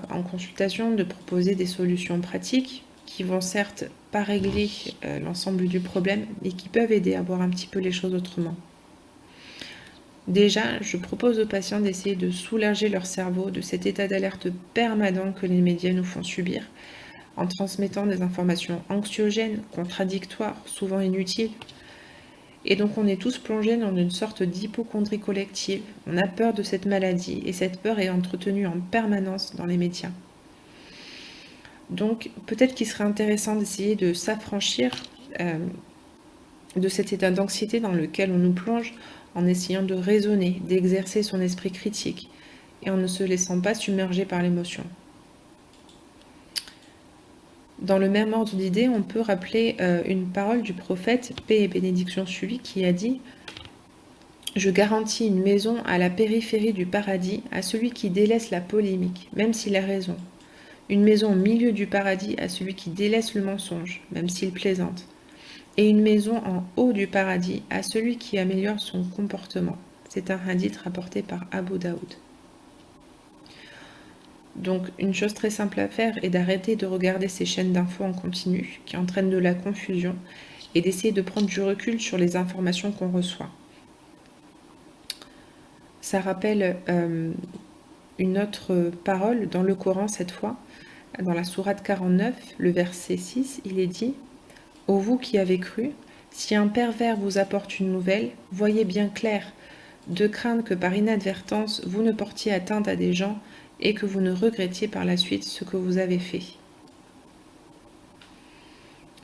en consultation de proposer des solutions pratiques qui vont certes pas régler l'ensemble du problème, mais qui peuvent aider à voir un petit peu les choses autrement. Déjà, je propose aux patients d'essayer de soulager leur cerveau de cet état d'alerte permanent que les médias nous font subir, en transmettant des informations anxiogènes, contradictoires, souvent inutiles. Et donc on est tous plongés dans une sorte d'hypocondrie collective. On a peur de cette maladie et cette peur est entretenue en permanence dans les médias. Donc peut-être qu'il serait intéressant d'essayer de s'affranchir de cet état d'anxiété dans lequel on nous plonge en essayant de raisonner, d'exercer son esprit critique et en ne se laissant pas submerger par l'émotion. Dans le même ordre d'idée, on peut rappeler une parole du prophète, paix et bénédiction sur lui, qui a dit « Je garantis une maison à la périphérie du paradis à celui qui délaisse la polémique, même s'il a raison. Une maison au milieu du paradis à celui qui délaisse le mensonge, même s'il plaisante. Et une maison en haut du paradis à celui qui améliore son comportement. » C'est un hadith rapporté par Abu Daoud. Donc une chose très simple à faire est d'arrêter de regarder ces chaînes d'infos en continu qui entraînent de la confusion et d'essayer de prendre du recul sur les informations qu'on reçoit. Ça rappelle une autre parole dans le Coran cette fois, dans la sourate 49, le verset 6, il est dit « Ô vous qui avez cru, si un pervers vous apporte une nouvelle, voyez bien clair, de crainte que par inadvertance vous ne portiez atteinte à des gens et que vous ne regrettiez par la suite ce que vous avez fait. »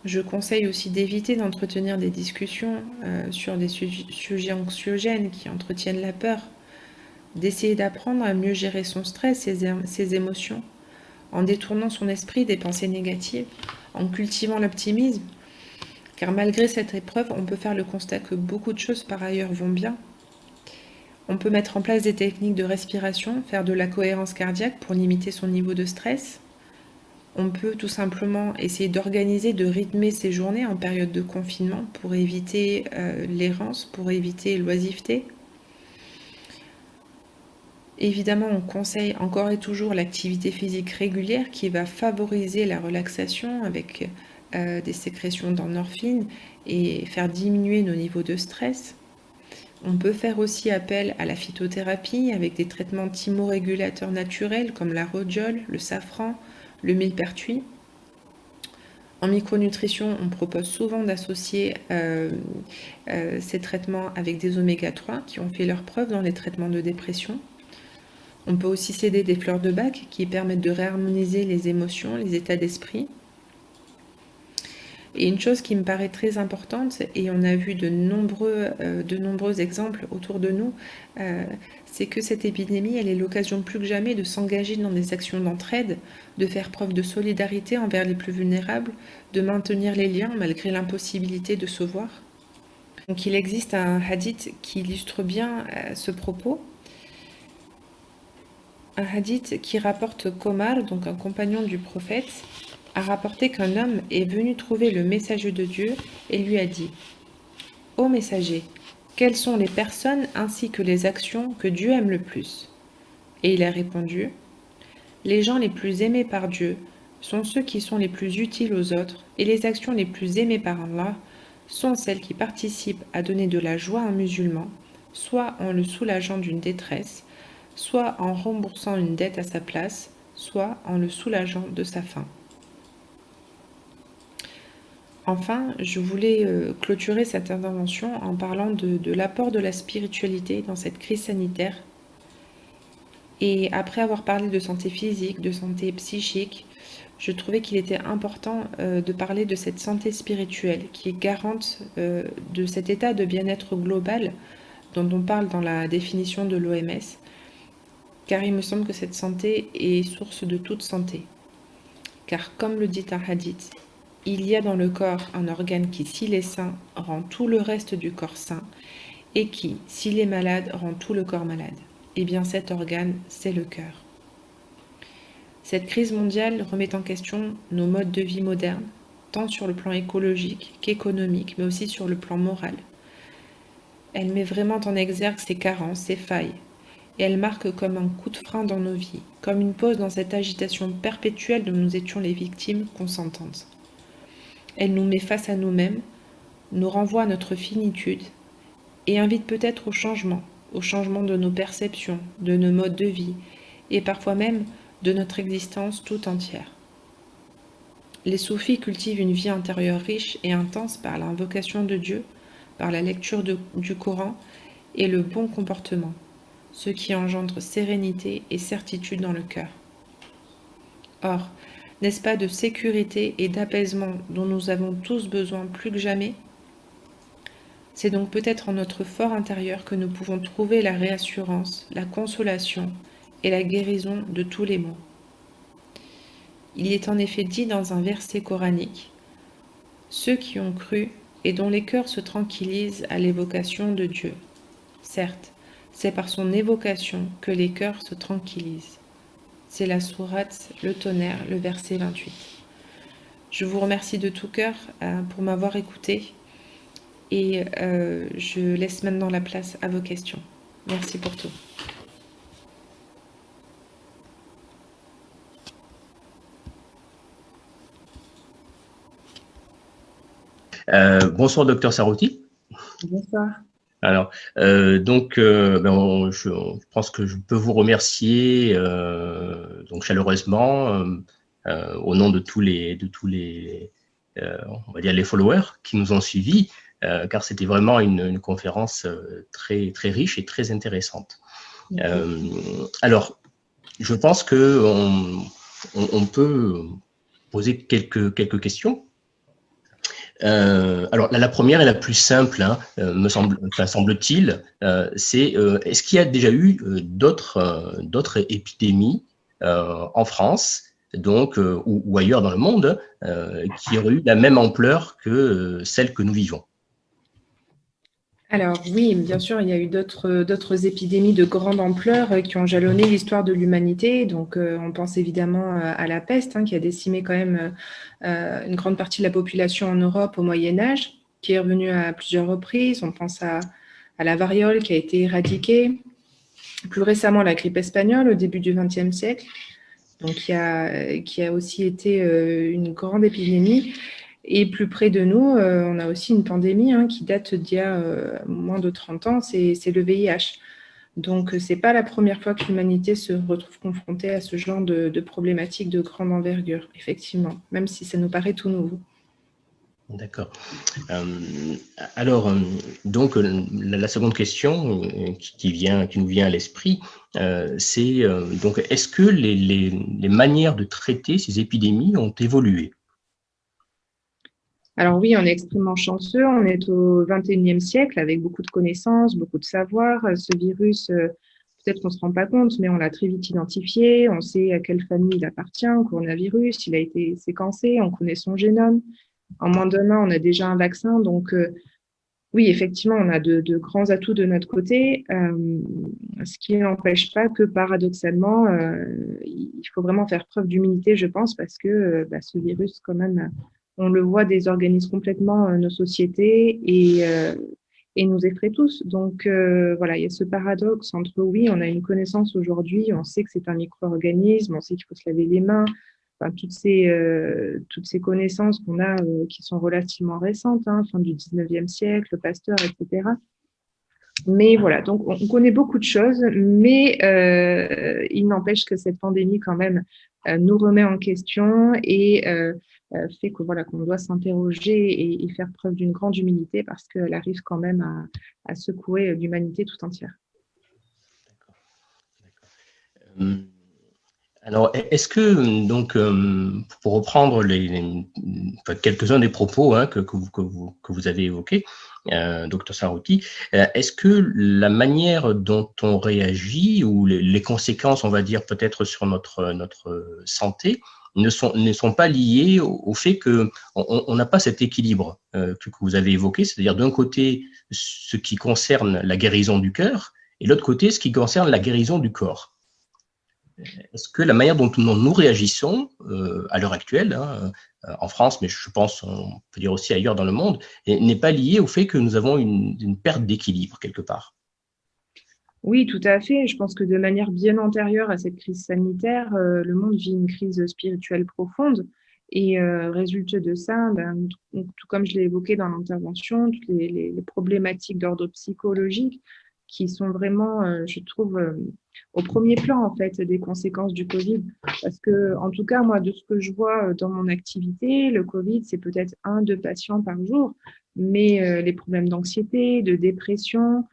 Je conseille aussi d'éviter d'entretenir des discussions sur des sujets anxiogènes qui entretiennent la peur, d'essayer d'apprendre à mieux gérer son stress, ses émotions, en détournant son esprit des pensées négatives, en cultivant l'optimisme, car malgré cette épreuve, on peut faire le constat que beaucoup de choses par ailleurs vont bien. On peut mettre en place des techniques de respiration, faire de la cohérence cardiaque pour limiter son niveau de stress. On peut tout simplement essayer d'organiser, de rythmer ses journées en période de confinement pour éviter l'errance, pour éviter l'oisiveté. Évidemment, on conseille encore et toujours l'activité physique régulière qui va favoriser la relaxation avec des sécrétions d'endorphines et faire diminuer nos niveaux de stress. On peut faire aussi appel à la phytothérapie avec des traitements thymorégulateurs naturels comme la rhodiole, le safran, le millepertuis. En micronutrition, on propose souvent d'associer ces traitements avec des oméga 3 qui ont fait leurs preuves dans les traitements de dépression. On peut aussi s'aider des fleurs de bac qui permettent de réharmoniser les émotions, les états d'esprit. Et une chose qui me paraît très importante, et on a vu de nombreux exemples autour de nous, c'est que cette épidémie, elle est l'occasion plus que jamais de s'engager dans des actions d'entraide, de faire preuve de solidarité envers les plus vulnérables, de maintenir les liens malgré l'impossibilité de se voir. Donc il existe un hadith qui illustre bien ce propos. Un hadith qui rapporte qu'Omar, donc un compagnon du prophète, a rapporté qu'un homme est venu trouver le messager de Dieu et lui a dit « Ô messager, quelles sont les personnes ainsi que les actions que Dieu aime le plus ?» Et il a répondu « Les gens les plus aimés par Dieu sont ceux qui sont les plus utiles aux autres et les actions les plus aimées par Allah sont celles qui participent à donner de la joie à un musulman, soit en le soulageant d'une détresse, soit en remboursant une dette à sa place, soit en le soulageant de sa faim. » Enfin, je voulais clôturer cette intervention en parlant de l'apport de la spiritualité dans cette crise sanitaire. Et après avoir parlé de santé physique, de santé psychique, je trouvais qu'il était important de parler de cette santé spirituelle qui est garante de cet état de bien-être global dont on parle dans la définition de l'OMS, car il me semble que cette santé est source de toute santé. Car comme le dit un hadith, il y a dans le corps un organe qui, s'il est sain, rend tout le reste du corps sain, et qui, s'il est malade, rend tout le corps malade. Eh bien cet organe, c'est le cœur. Cette crise mondiale remet en question nos modes de vie modernes, tant sur le plan écologique qu'économique, mais aussi sur le plan moral. Elle met vraiment en exergue ses carences, ses failles, et elle marque comme un coup de frein dans nos vies, comme une pause dans cette agitation perpétuelle dont nous étions les victimes consentantes. Elle nous met face à nous-mêmes, nous renvoie à notre finitude et invite peut-être au changement de nos perceptions, de nos modes de vie et parfois même de notre existence tout entière. Les soufis cultivent une vie intérieure riche et intense par l'invocation de Dieu, par la lecture du Coran et le bon comportement, ce qui engendre sérénité et certitude dans le cœur. Or, n'est-ce pas de sécurité et d'apaisement dont nous avons tous besoin plus que jamais? C'est donc peut-être en notre fort intérieur que nous pouvons trouver la réassurance, la consolation et la guérison de tous les maux. Il est en effet dit dans un verset coranique « Ceux qui ont cru et dont les cœurs se tranquillisent à l'évocation de Dieu. Certes, c'est par son évocation que les cœurs se tranquillisent. » C'est la sourate Le Tonnerre, le verset 28. Je vous remercie de tout cœur pour m'avoir écouté et je laisse maintenant la place à vos questions. Merci pour tout. Bonsoir, docteur Sarouti. Bonsoir. Alors, je pense que je peux vous remercier donc chaleureusement au nom de tous les on va dire les followers qui nous ont suivis, car c'était vraiment une conférence très très riche et très intéressante. Alors, je pense que on peut poser quelques questions. Alors la première et la plus simple, semble-t-il, c'est est-ce qu'il y a déjà eu d'autres épidémies en France, donc ou ailleurs dans le monde, qui auraient eu la même ampleur que celle que nous vivons? Alors oui, bien sûr, il y a eu d'autres épidémies de grande ampleur qui ont jalonné l'histoire de l'humanité. Donc, on pense évidemment à la peste, hein, qui a décimé quand même une grande partie de la population en Europe au Moyen Âge, qui est revenue à plusieurs reprises. On pense à la variole qui a été éradiquée. Plus récemment, la grippe espagnole au début du XXe siècle, donc qui a aussi été une grande épidémie. Et plus près de nous, on a aussi une pandémie qui date d'il y a moins de 30 ans, c'est le VIH. Donc, ce n'est pas la première fois que l'humanité se retrouve confrontée à ce genre de problématiques de grande envergure, effectivement, même si ça nous paraît tout nouveau. D'accord. Alors, donc, la seconde question qui nous vient à l'esprit, c'est donc, est-ce que les manières de traiter ces épidémies ont évolué? Alors oui, on est extrêmement chanceux. On est au XXIe siècle avec beaucoup de connaissances, beaucoup de savoir. Ce virus, peut-être qu'on ne se rend pas compte, mais on l'a très vite identifié. On sait à quelle famille il appartient, au coronavirus. Il a été séquencé, on connaît son génome. En moins d'un an, on a déjà un vaccin. Donc oui, effectivement, on a de grands atouts de notre côté, ce qui n'empêche pas que paradoxalement, il faut vraiment faire preuve d'humilité, je pense, parce que ce virus, quand même, on le voit, désorganise complètement nos sociétés et nous effraie tous. Donc voilà, il y a ce paradoxe entre oui, on a une connaissance aujourd'hui, on sait que c'est un micro-organisme, on sait qu'il faut se laver les mains, enfin, toutes ces connaissances qu'on a qui sont relativement récentes, fin du 19e siècle, Pasteur, etc. Mais voilà, donc on connaît beaucoup de choses, mais il n'empêche que cette pandémie quand même nous remet en question et fait que voilà qu'on doit s'interroger et faire preuve d'une grande humilité parce qu'elle arrive quand même à secouer l'humanité tout entière. Alors, est-ce que, donc, pour reprendre quelques-uns des propos que vous avez évoqués, Dr Sarouti, est-ce que la manière dont on réagit ou les conséquences, on va dire, peut-être sur notre santé, ne sont pas liées au fait qu'on n'a pas cet équilibre que vous avez évoqué, c'est-à-dire d'un côté ce qui concerne la guérison du cœur et de l'autre côté ce qui concerne la guérison du corps? Est-ce que la manière dont nous réagissons à l'heure actuelle, en France, mais je pense, on peut dire aussi ailleurs dans le monde, n'est pas liée au fait que nous avons une perte d'équilibre quelque part? Oui, tout à fait. Je pense que de manière bien antérieure à cette crise sanitaire, le monde vit une crise spirituelle profonde. Et résulte de ça, tout comme je l'ai évoqué dans l'intervention, toutes les problématiques d'ordre psychologique qui sont vraiment, je trouve, au premier plan en fait des conséquences du Covid. Parce que, en tout cas, moi, de ce que je vois dans mon activité, le Covid, c'est peut-être 1, 2 patients par jour, mais les problèmes d'anxiété, de dépression,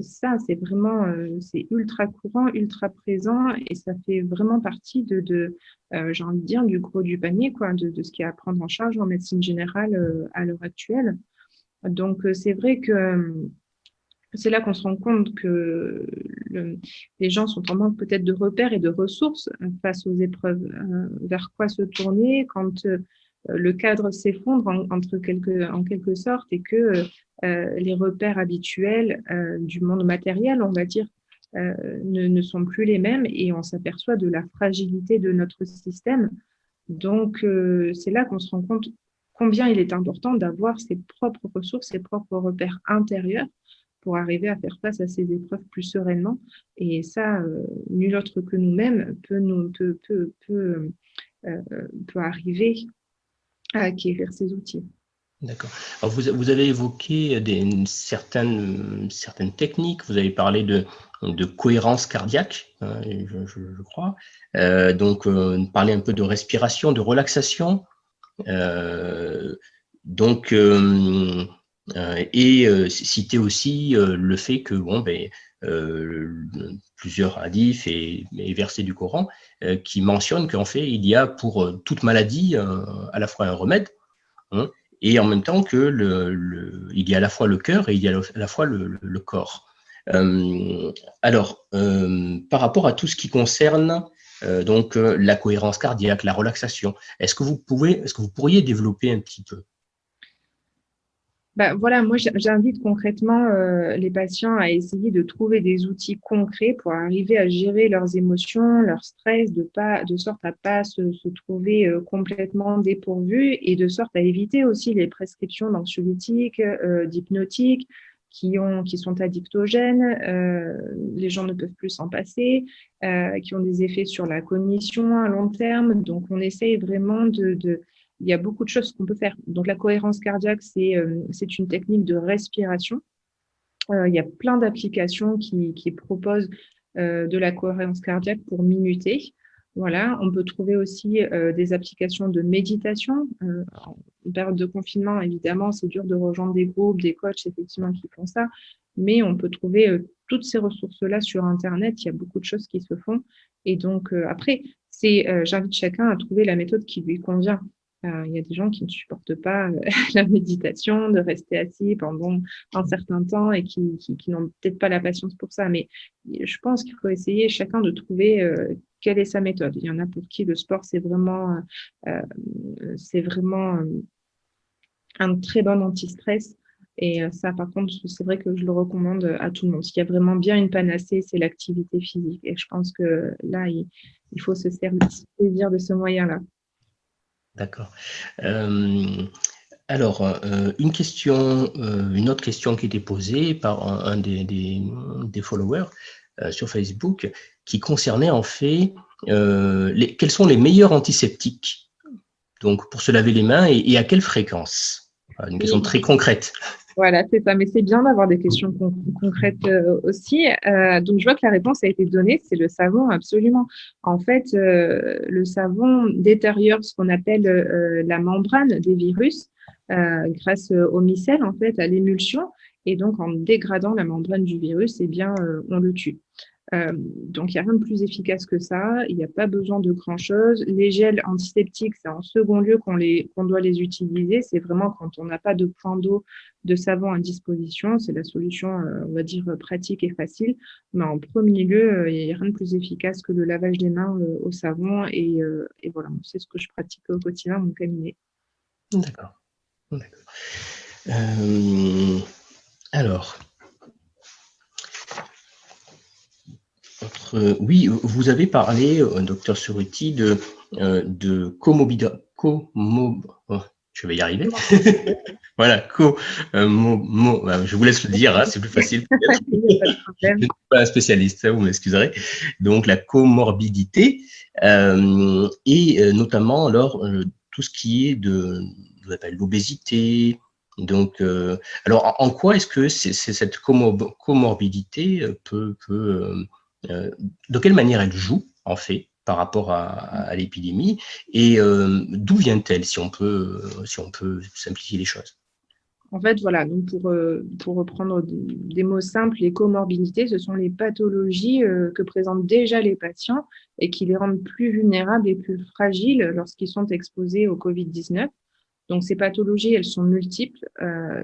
ça, c'est vraiment, c'est ultra courant, ultra présent, et ça fait vraiment partie j'ai envie de dire, du gros du panier, quoi, de ce qu'il y a à prendre en charge en médecine générale à l'heure actuelle. Donc, c'est vrai que c'est là qu'on se rend compte que les gens sont en manque peut-être de repères et de ressources face aux épreuves. Vers quoi se tourner quand le cadre s'effondre en quelque sorte et que les repères habituels du monde matériel, on va dire, ne sont plus les mêmes et on s'aperçoit de la fragilité de notre système. Donc, c'est là qu'on se rend compte combien il est important d'avoir ses propres ressources, ses propres repères intérieurs pour arriver à faire face à ces épreuves plus sereinement. Et ça, nul autre que nous-mêmes peut arriver à acquérir ces outils. D'accord. Alors vous avez évoqué certaines techniques, vous avez parlé de cohérence cardiaque, je crois. Donc, parler un peu de respiration, de relaxation. Donc, citer aussi le fait que plusieurs hadiths et versets du Coran qui mentionnent qu'en fait il y a pour toute maladie à la fois un remède, hein, et en même temps que il y a à la fois le cœur et il y a à la fois le corps. Alors, par rapport à tout ce qui concerne donc la cohérence cardiaque, la relaxation, est-ce que vous pourriez développer un petit peu? Bah, voilà, moi j'invite concrètement les patients à essayer de trouver des outils concrets pour arriver à gérer leurs émotions, leur stress, de sorte à pas se trouver complètement dépourvus et de sorte à éviter aussi les prescriptions d'anxiolytiques, d'hypnotiques qui sont addictogènes, les gens ne peuvent plus s'en passer, qui ont des effets sur la cognition à long terme. Donc on essaye vraiment il y a beaucoup de choses qu'on peut faire. Donc, la cohérence cardiaque, c'est une technique de respiration. Il y a plein d'applications qui proposent de la cohérence cardiaque pour minuter. Voilà, on peut trouver aussi des applications de méditation. En période de confinement, évidemment, c'est dur de rejoindre des groupes, des coachs, effectivement, qui font ça. Mais on peut trouver toutes ces ressources-là sur Internet. Il y a beaucoup de choses qui se font. Et donc, après, j'invite chacun à trouver la méthode qui lui convient. Il y a des gens qui ne supportent pas la méditation, de rester assis pendant un certain temps et qui n'ont peut-être pas la patience pour ça. Mais je pense qu'il faut essayer chacun de trouver quelle est sa méthode. Il y en a pour qui le sport, euh, c'est vraiment un très bon anti-stress. Et ça, par contre, c'est vrai que je le recommande à tout le monde. S'il y a vraiment bien une panacée, c'est l'activité physique. Et je pense que là, il faut se saisir de ce moyen-là. D'accord. Alors, une autre question qui était posée par un des followers sur Facebook, qui concernait en fait quels sont les meilleurs antiseptiques, donc pour se laver les mains et à quelle fréquence. Voilà, une question Oui, très concrète. voilà, c'est ça. Mais c'est bien d'avoir des questions concrètes aussi. Donc, je vois que la réponse a été donnée, c'est le savon, absolument. En fait, le savon détériore ce qu'on appelle la membrane des virus grâce au micelle, en fait, à l'émulsion. Et donc, en dégradant la membrane du virus, eh bien, on le tue. Donc, il n'y a rien de plus efficace que ça. Il n'y a pas besoin de grand-chose. Les gels antiseptiques, c'est en second lieu qu'on doit les utiliser. C'est vraiment quand on n'a pas de point d'eau, de savon à disposition. C'est la solution, on va dire, pratique et facile. Mais en premier lieu, il n'y a rien de plus efficace que le lavage des mains au savon. Et voilà, c'est ce que je pratique au quotidien dans mon cabinet. D'accord. D'accord. Alors, oui, vous avez parlé, docteur Suruti, de oh, je vais y arriver. Voilà, je vous laisse le dire, hein, c'est plus facile. Il n'y a pas de Je problème. ne suis pas un spécialiste, vous m'excuserez. Donc, la comorbidité, et notamment, alors, tout ce qui est on appelle l'obésité. Donc, alors, en quoi est-ce que cette comorbidité de quelle manière elle joue, en fait, par rapport à l'épidémie, et d'où vient-elle, si on peut simplifier les choses? En fait, voilà, donc pour reprendre des mots simples, les comorbidités, ce sont les pathologies que présentent déjà les patients et qui les rendent plus vulnérables et plus fragiles lorsqu'ils sont exposés au Covid-19. Donc, ces pathologies, elles sont multiples.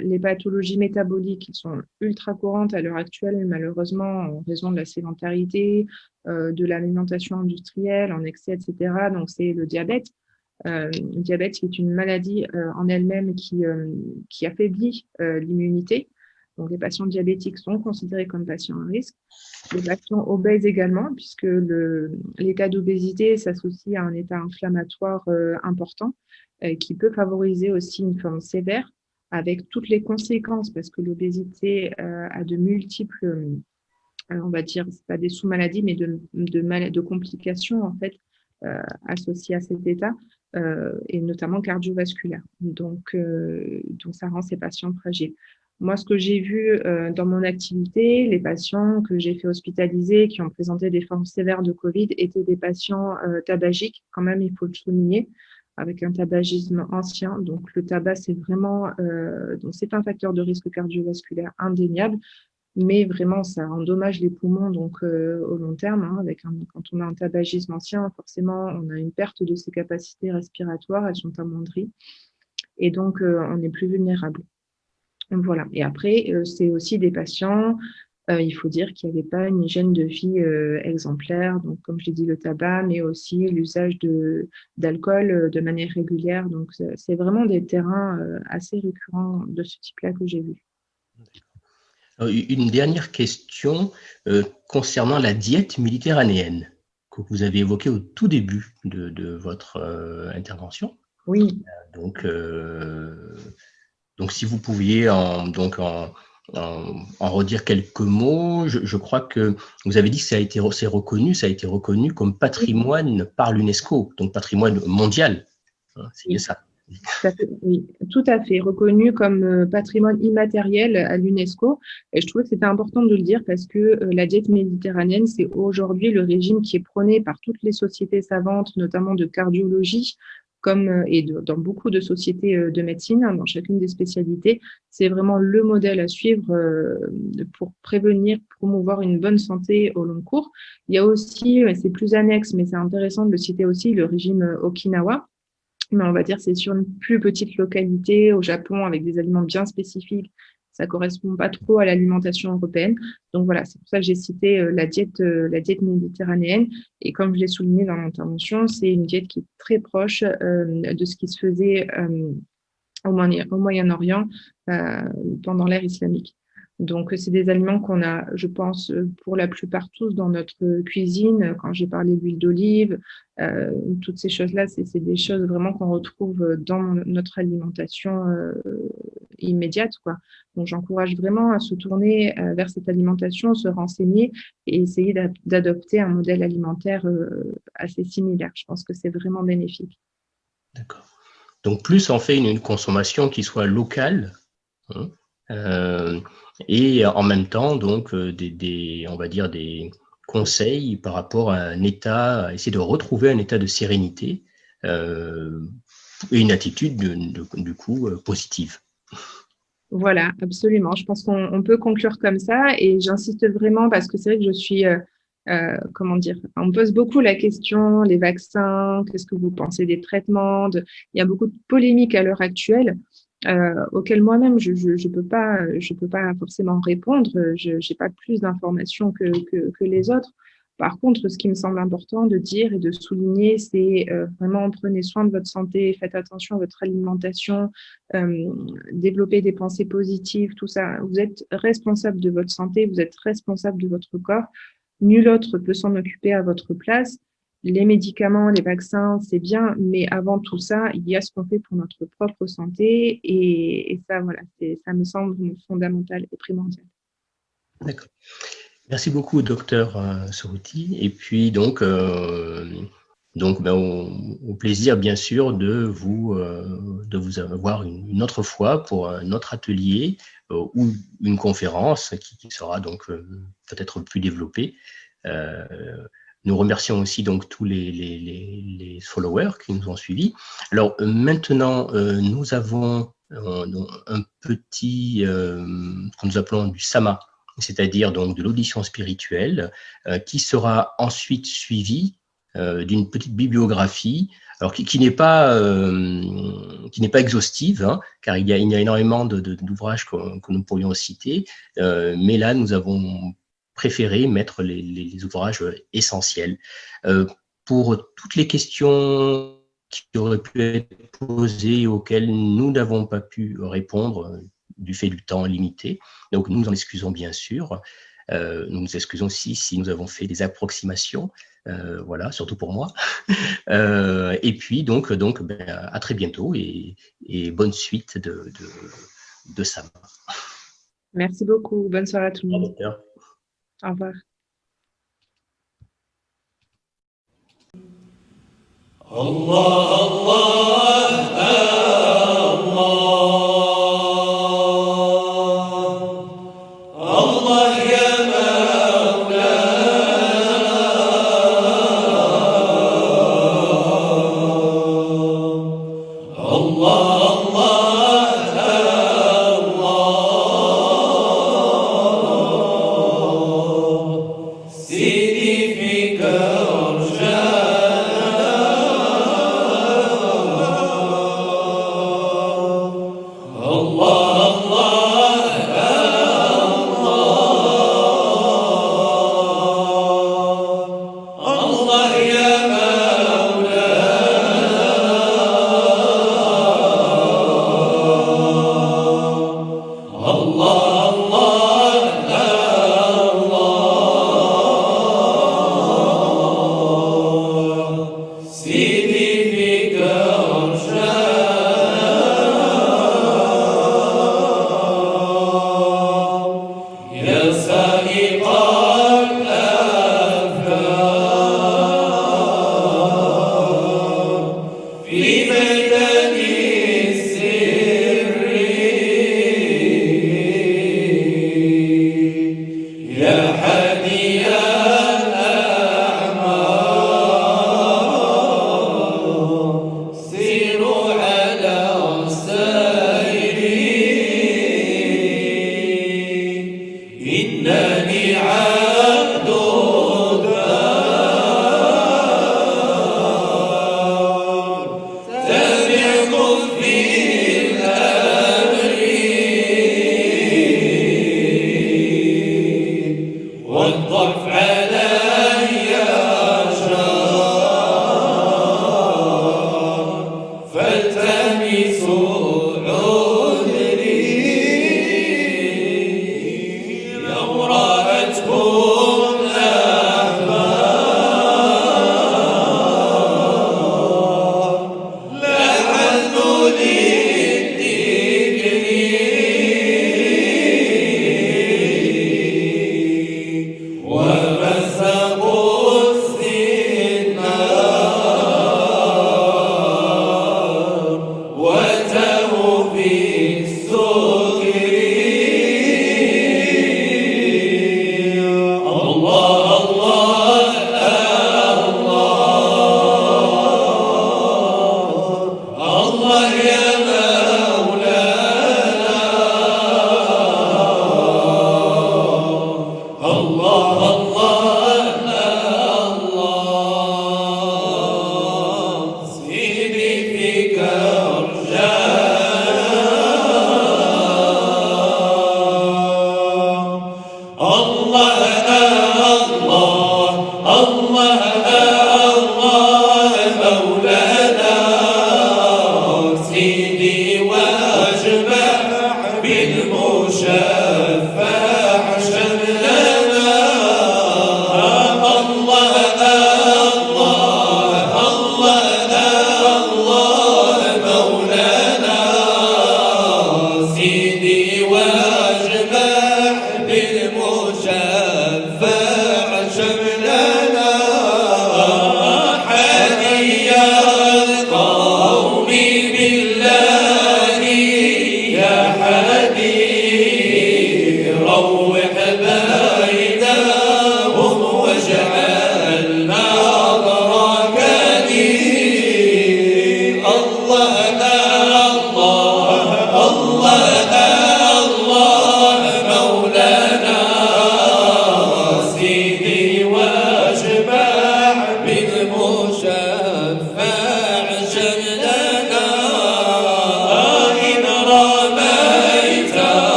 Les pathologies métaboliques, elles sont ultra courantes à l'heure actuelle, malheureusement, en raison de la sédentarité, de l'alimentation industrielle en excès, etc. Donc, c'est le diabète. Le diabète, qui est une maladie en elle-même qui affaiblit l'immunité. Donc, les patients diabétiques sont considérés comme patients à risque. Les patients obèses également, puisque l'état d'obésité s'associe à un état inflammatoire important qui peut favoriser aussi une forme sévère avec toutes les conséquences, parce que l'obésité a de multiples, on va dire, c'est pas des sous-maladies, mais de complications en fait associées à cet état, et notamment cardiovasculaires. Donc, ça rend ces patients fragiles. Moi, ce que j'ai vu dans mon activité, les patients que j'ai fait hospitaliser, qui ont présenté des formes sévères de Covid, étaient des patients tabagiques, quand même, il faut le souligner, avec un tabagisme ancien. Donc, le tabac, donc c'est un facteur de risque cardiovasculaire indéniable, mais vraiment, ça endommage les poumons donc au long terme. Hein, quand on a un tabagisme ancien, forcément, on a une perte de ses capacités respiratoires, elles sont amoindries, et donc on est plus vulnérable. Donc, voilà. Et après, c'est aussi des patients il faut dire qu'il n'y avait pas une hygiène de vie exemplaire. Donc, comme je l'ai dit, le tabac, mais aussi l'usage d'alcool de manière régulière. Donc, c'est vraiment des terrains assez récurrents de ce type-là que j'ai vu. Une dernière question concernant la diète méditerranéenne que vous avez évoquée au tout début de votre intervention. Oui. Donc, si vous pouviez en redire quelques mots, je crois que vous avez dit que ça a été reconnu comme patrimoine par l'UNESCO, donc patrimoine mondial. C'est bien ça. Oui, tout à fait, reconnu comme patrimoine immatériel à l'UNESCO. Et je trouvais que c'était important de le dire parce que la diète méditerranéenne, c'est aujourd'hui le régime qui est prôné par toutes les sociétés savantes, notamment de cardiologie, dans beaucoup de sociétés de médecine, dans chacune des spécialités. C'est vraiment le modèle à suivre pour prévenir, promouvoir une bonne santé au long cours. Il y a aussi, c'est plus annexe, mais c'est intéressant de le citer aussi, le régime Okinawa. Mais on va dire que c'est sur une plus petite localité au Japon avec des aliments bien spécifiques. Ça ne correspond pas trop à l'alimentation européenne. Donc voilà, c'est pour ça que j'ai cité la diète méditerranéenne. Et comme je l'ai souligné dans l'intervention, c'est une diète qui est très proche de ce qui se faisait au Moyen-Orient pendant l'ère islamique. Donc, c'est des aliments qu'on a, je pense, pour la plupart tous dans notre cuisine. Quand j'ai parlé d'huile d'olive, toutes ces choses-là, c'est des choses vraiment qu'on retrouve dans notre alimentation immédiate, quoi. Donc, j'encourage vraiment à se tourner vers cette alimentation, se renseigner et essayer d'adopter un modèle alimentaire assez similaire. Je pense que c'est vraiment bénéfique. D'accord. Donc, plus on fait une consommation qui soit locale, hein, et en même temps, donc, on va dire des conseils par rapport à à essayer de retrouver un état de sérénité et une attitude, du coup, positive. Voilà, absolument. Je pense qu'on peut conclure comme ça et j'insiste vraiment parce que c'est vrai que je suis, comment dire, on me pose beaucoup la question, les vaccins, qu'est-ce que vous pensez des traitements, il y a beaucoup de polémiques à l'heure actuelle. Auquel moi-même je peux pas forcément répondre. Je n'ai pas plus d'informations que les autres. Par contre, ce qui me semble important de dire et de souligner, c'est vraiment prenez soin de votre santé, faites attention à votre alimentation, développez des pensées positives, tout ça. Vous êtes responsable de votre santé, vous êtes responsable de votre corps. Nul autre peut s'en occuper à votre place. Les médicaments, les vaccins, c'est bien, mais avant tout ça, il y a ce qu'on fait pour notre propre santé et ça, voilà, ça me semble fondamental et primordial. D'accord. Merci beaucoup, docteur Sorouti. Et puis, donc au plaisir, bien sûr, de vous avoir une autre fois pour un autre atelier ou une conférence qui sera donc peut-être plus développée. Nous remercions aussi donc tous les followers qui nous ont suivis. Alors maintenant, nous avon un petit, ce que nous appelons du sama, c'est-à-dire donc de l'audition spirituelle, qui sera ensuite suivie d'une petite bibliographie, alors qui n'est pas exhaustive, hein, car il y a énormément d'ouvrages que nous pourrions citer, mais là nous avons préféré mettre les ouvrages essentiels. Pour toutes les questions qui auraient pu être posées auxquelles nous n'avons pas pu répondre du fait du temps limité, donc nous nous en excusons bien sûr. Nous nous excusons aussi si nous avons fait des approximations, voilà, surtout pour moi. Et puis donc à très bientôt et bonne suite de Sama. Merci beaucoup. Bonne soirée à tout le monde. Au revoir.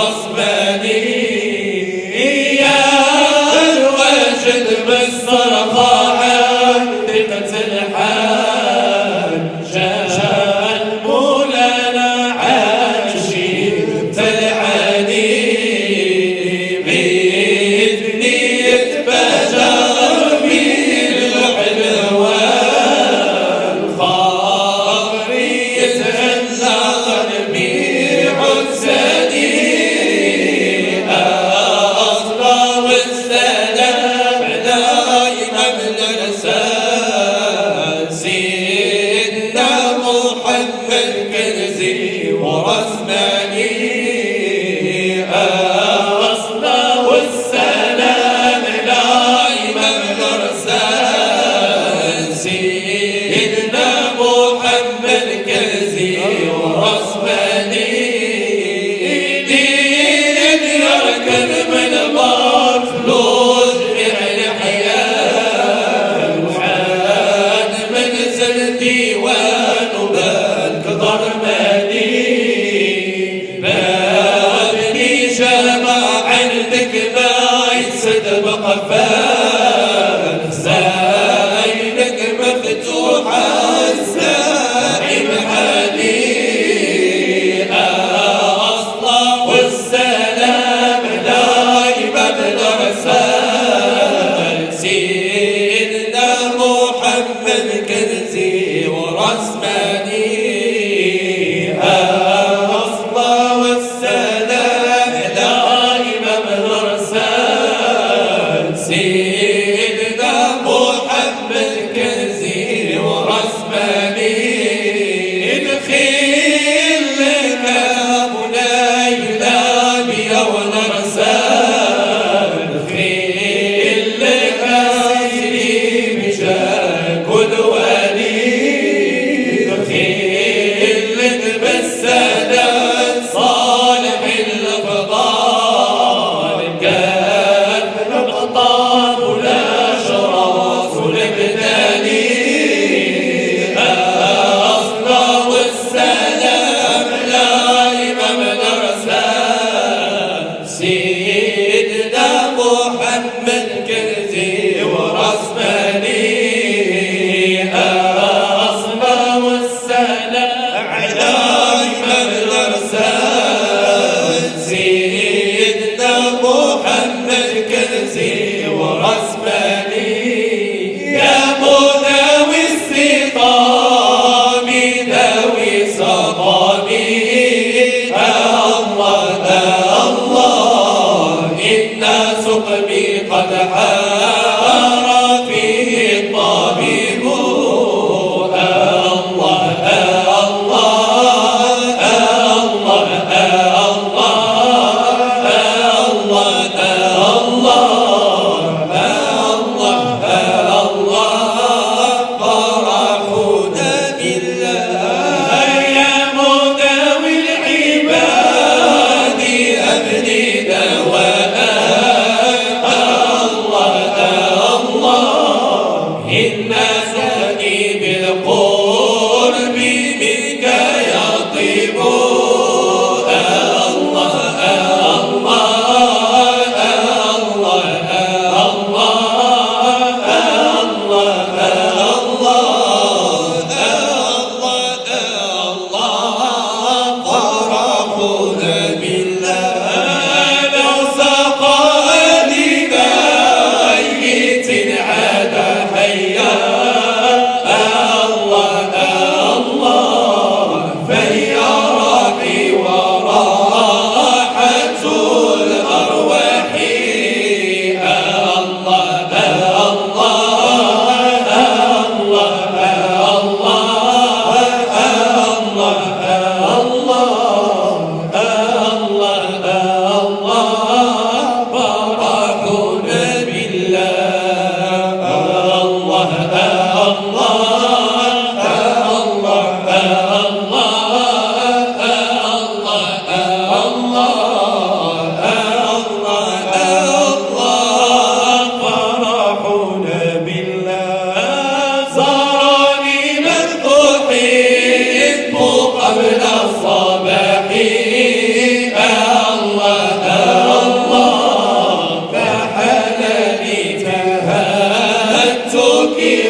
ورسماني يا الواجد بالصرخة عندقة الحال جاء مولانا عاشي تلعاني بإذني يتباشر بالحلوة الخاطر يتهنى قلبي عزاني أصلا والسلام على إمام الأرسال سيدنا محمد كنزي ورسماني أصلا والسلام على إمام الأرسال سيدنا محمد كنزي ورسماني دين يركب من بار فلوس الحياة وعاد منزل ديوان وبالك ضرماني بابني جامع عندك ما يتسد بقفال زاينك مفتوحة الزاحم عالي أصلا والسلام دائما بالأرسال سيدنا محمد كنزي ورسماني أصلا والسلام دائما بالأرسال سيدنا محمد كنزي ورسماني الخيل لك مولاي نبي والأرسال الخيل لك سيدي بجاك والوالي الخيل لك بالسادات صالح الأفضال كان الأبطال ولا شرف لبناني أصلا والسلام على إمام الأرسال سيدنا محمد كنزي ورسماني أصلا والسلام على إمام الأرسال سيدنا محمد كنزي ورسماني يا مناوي السقام داوي سقامي الله الله إن سقمي قد حار فيه الطبيب الله الله الله الله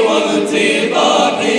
وارتضاح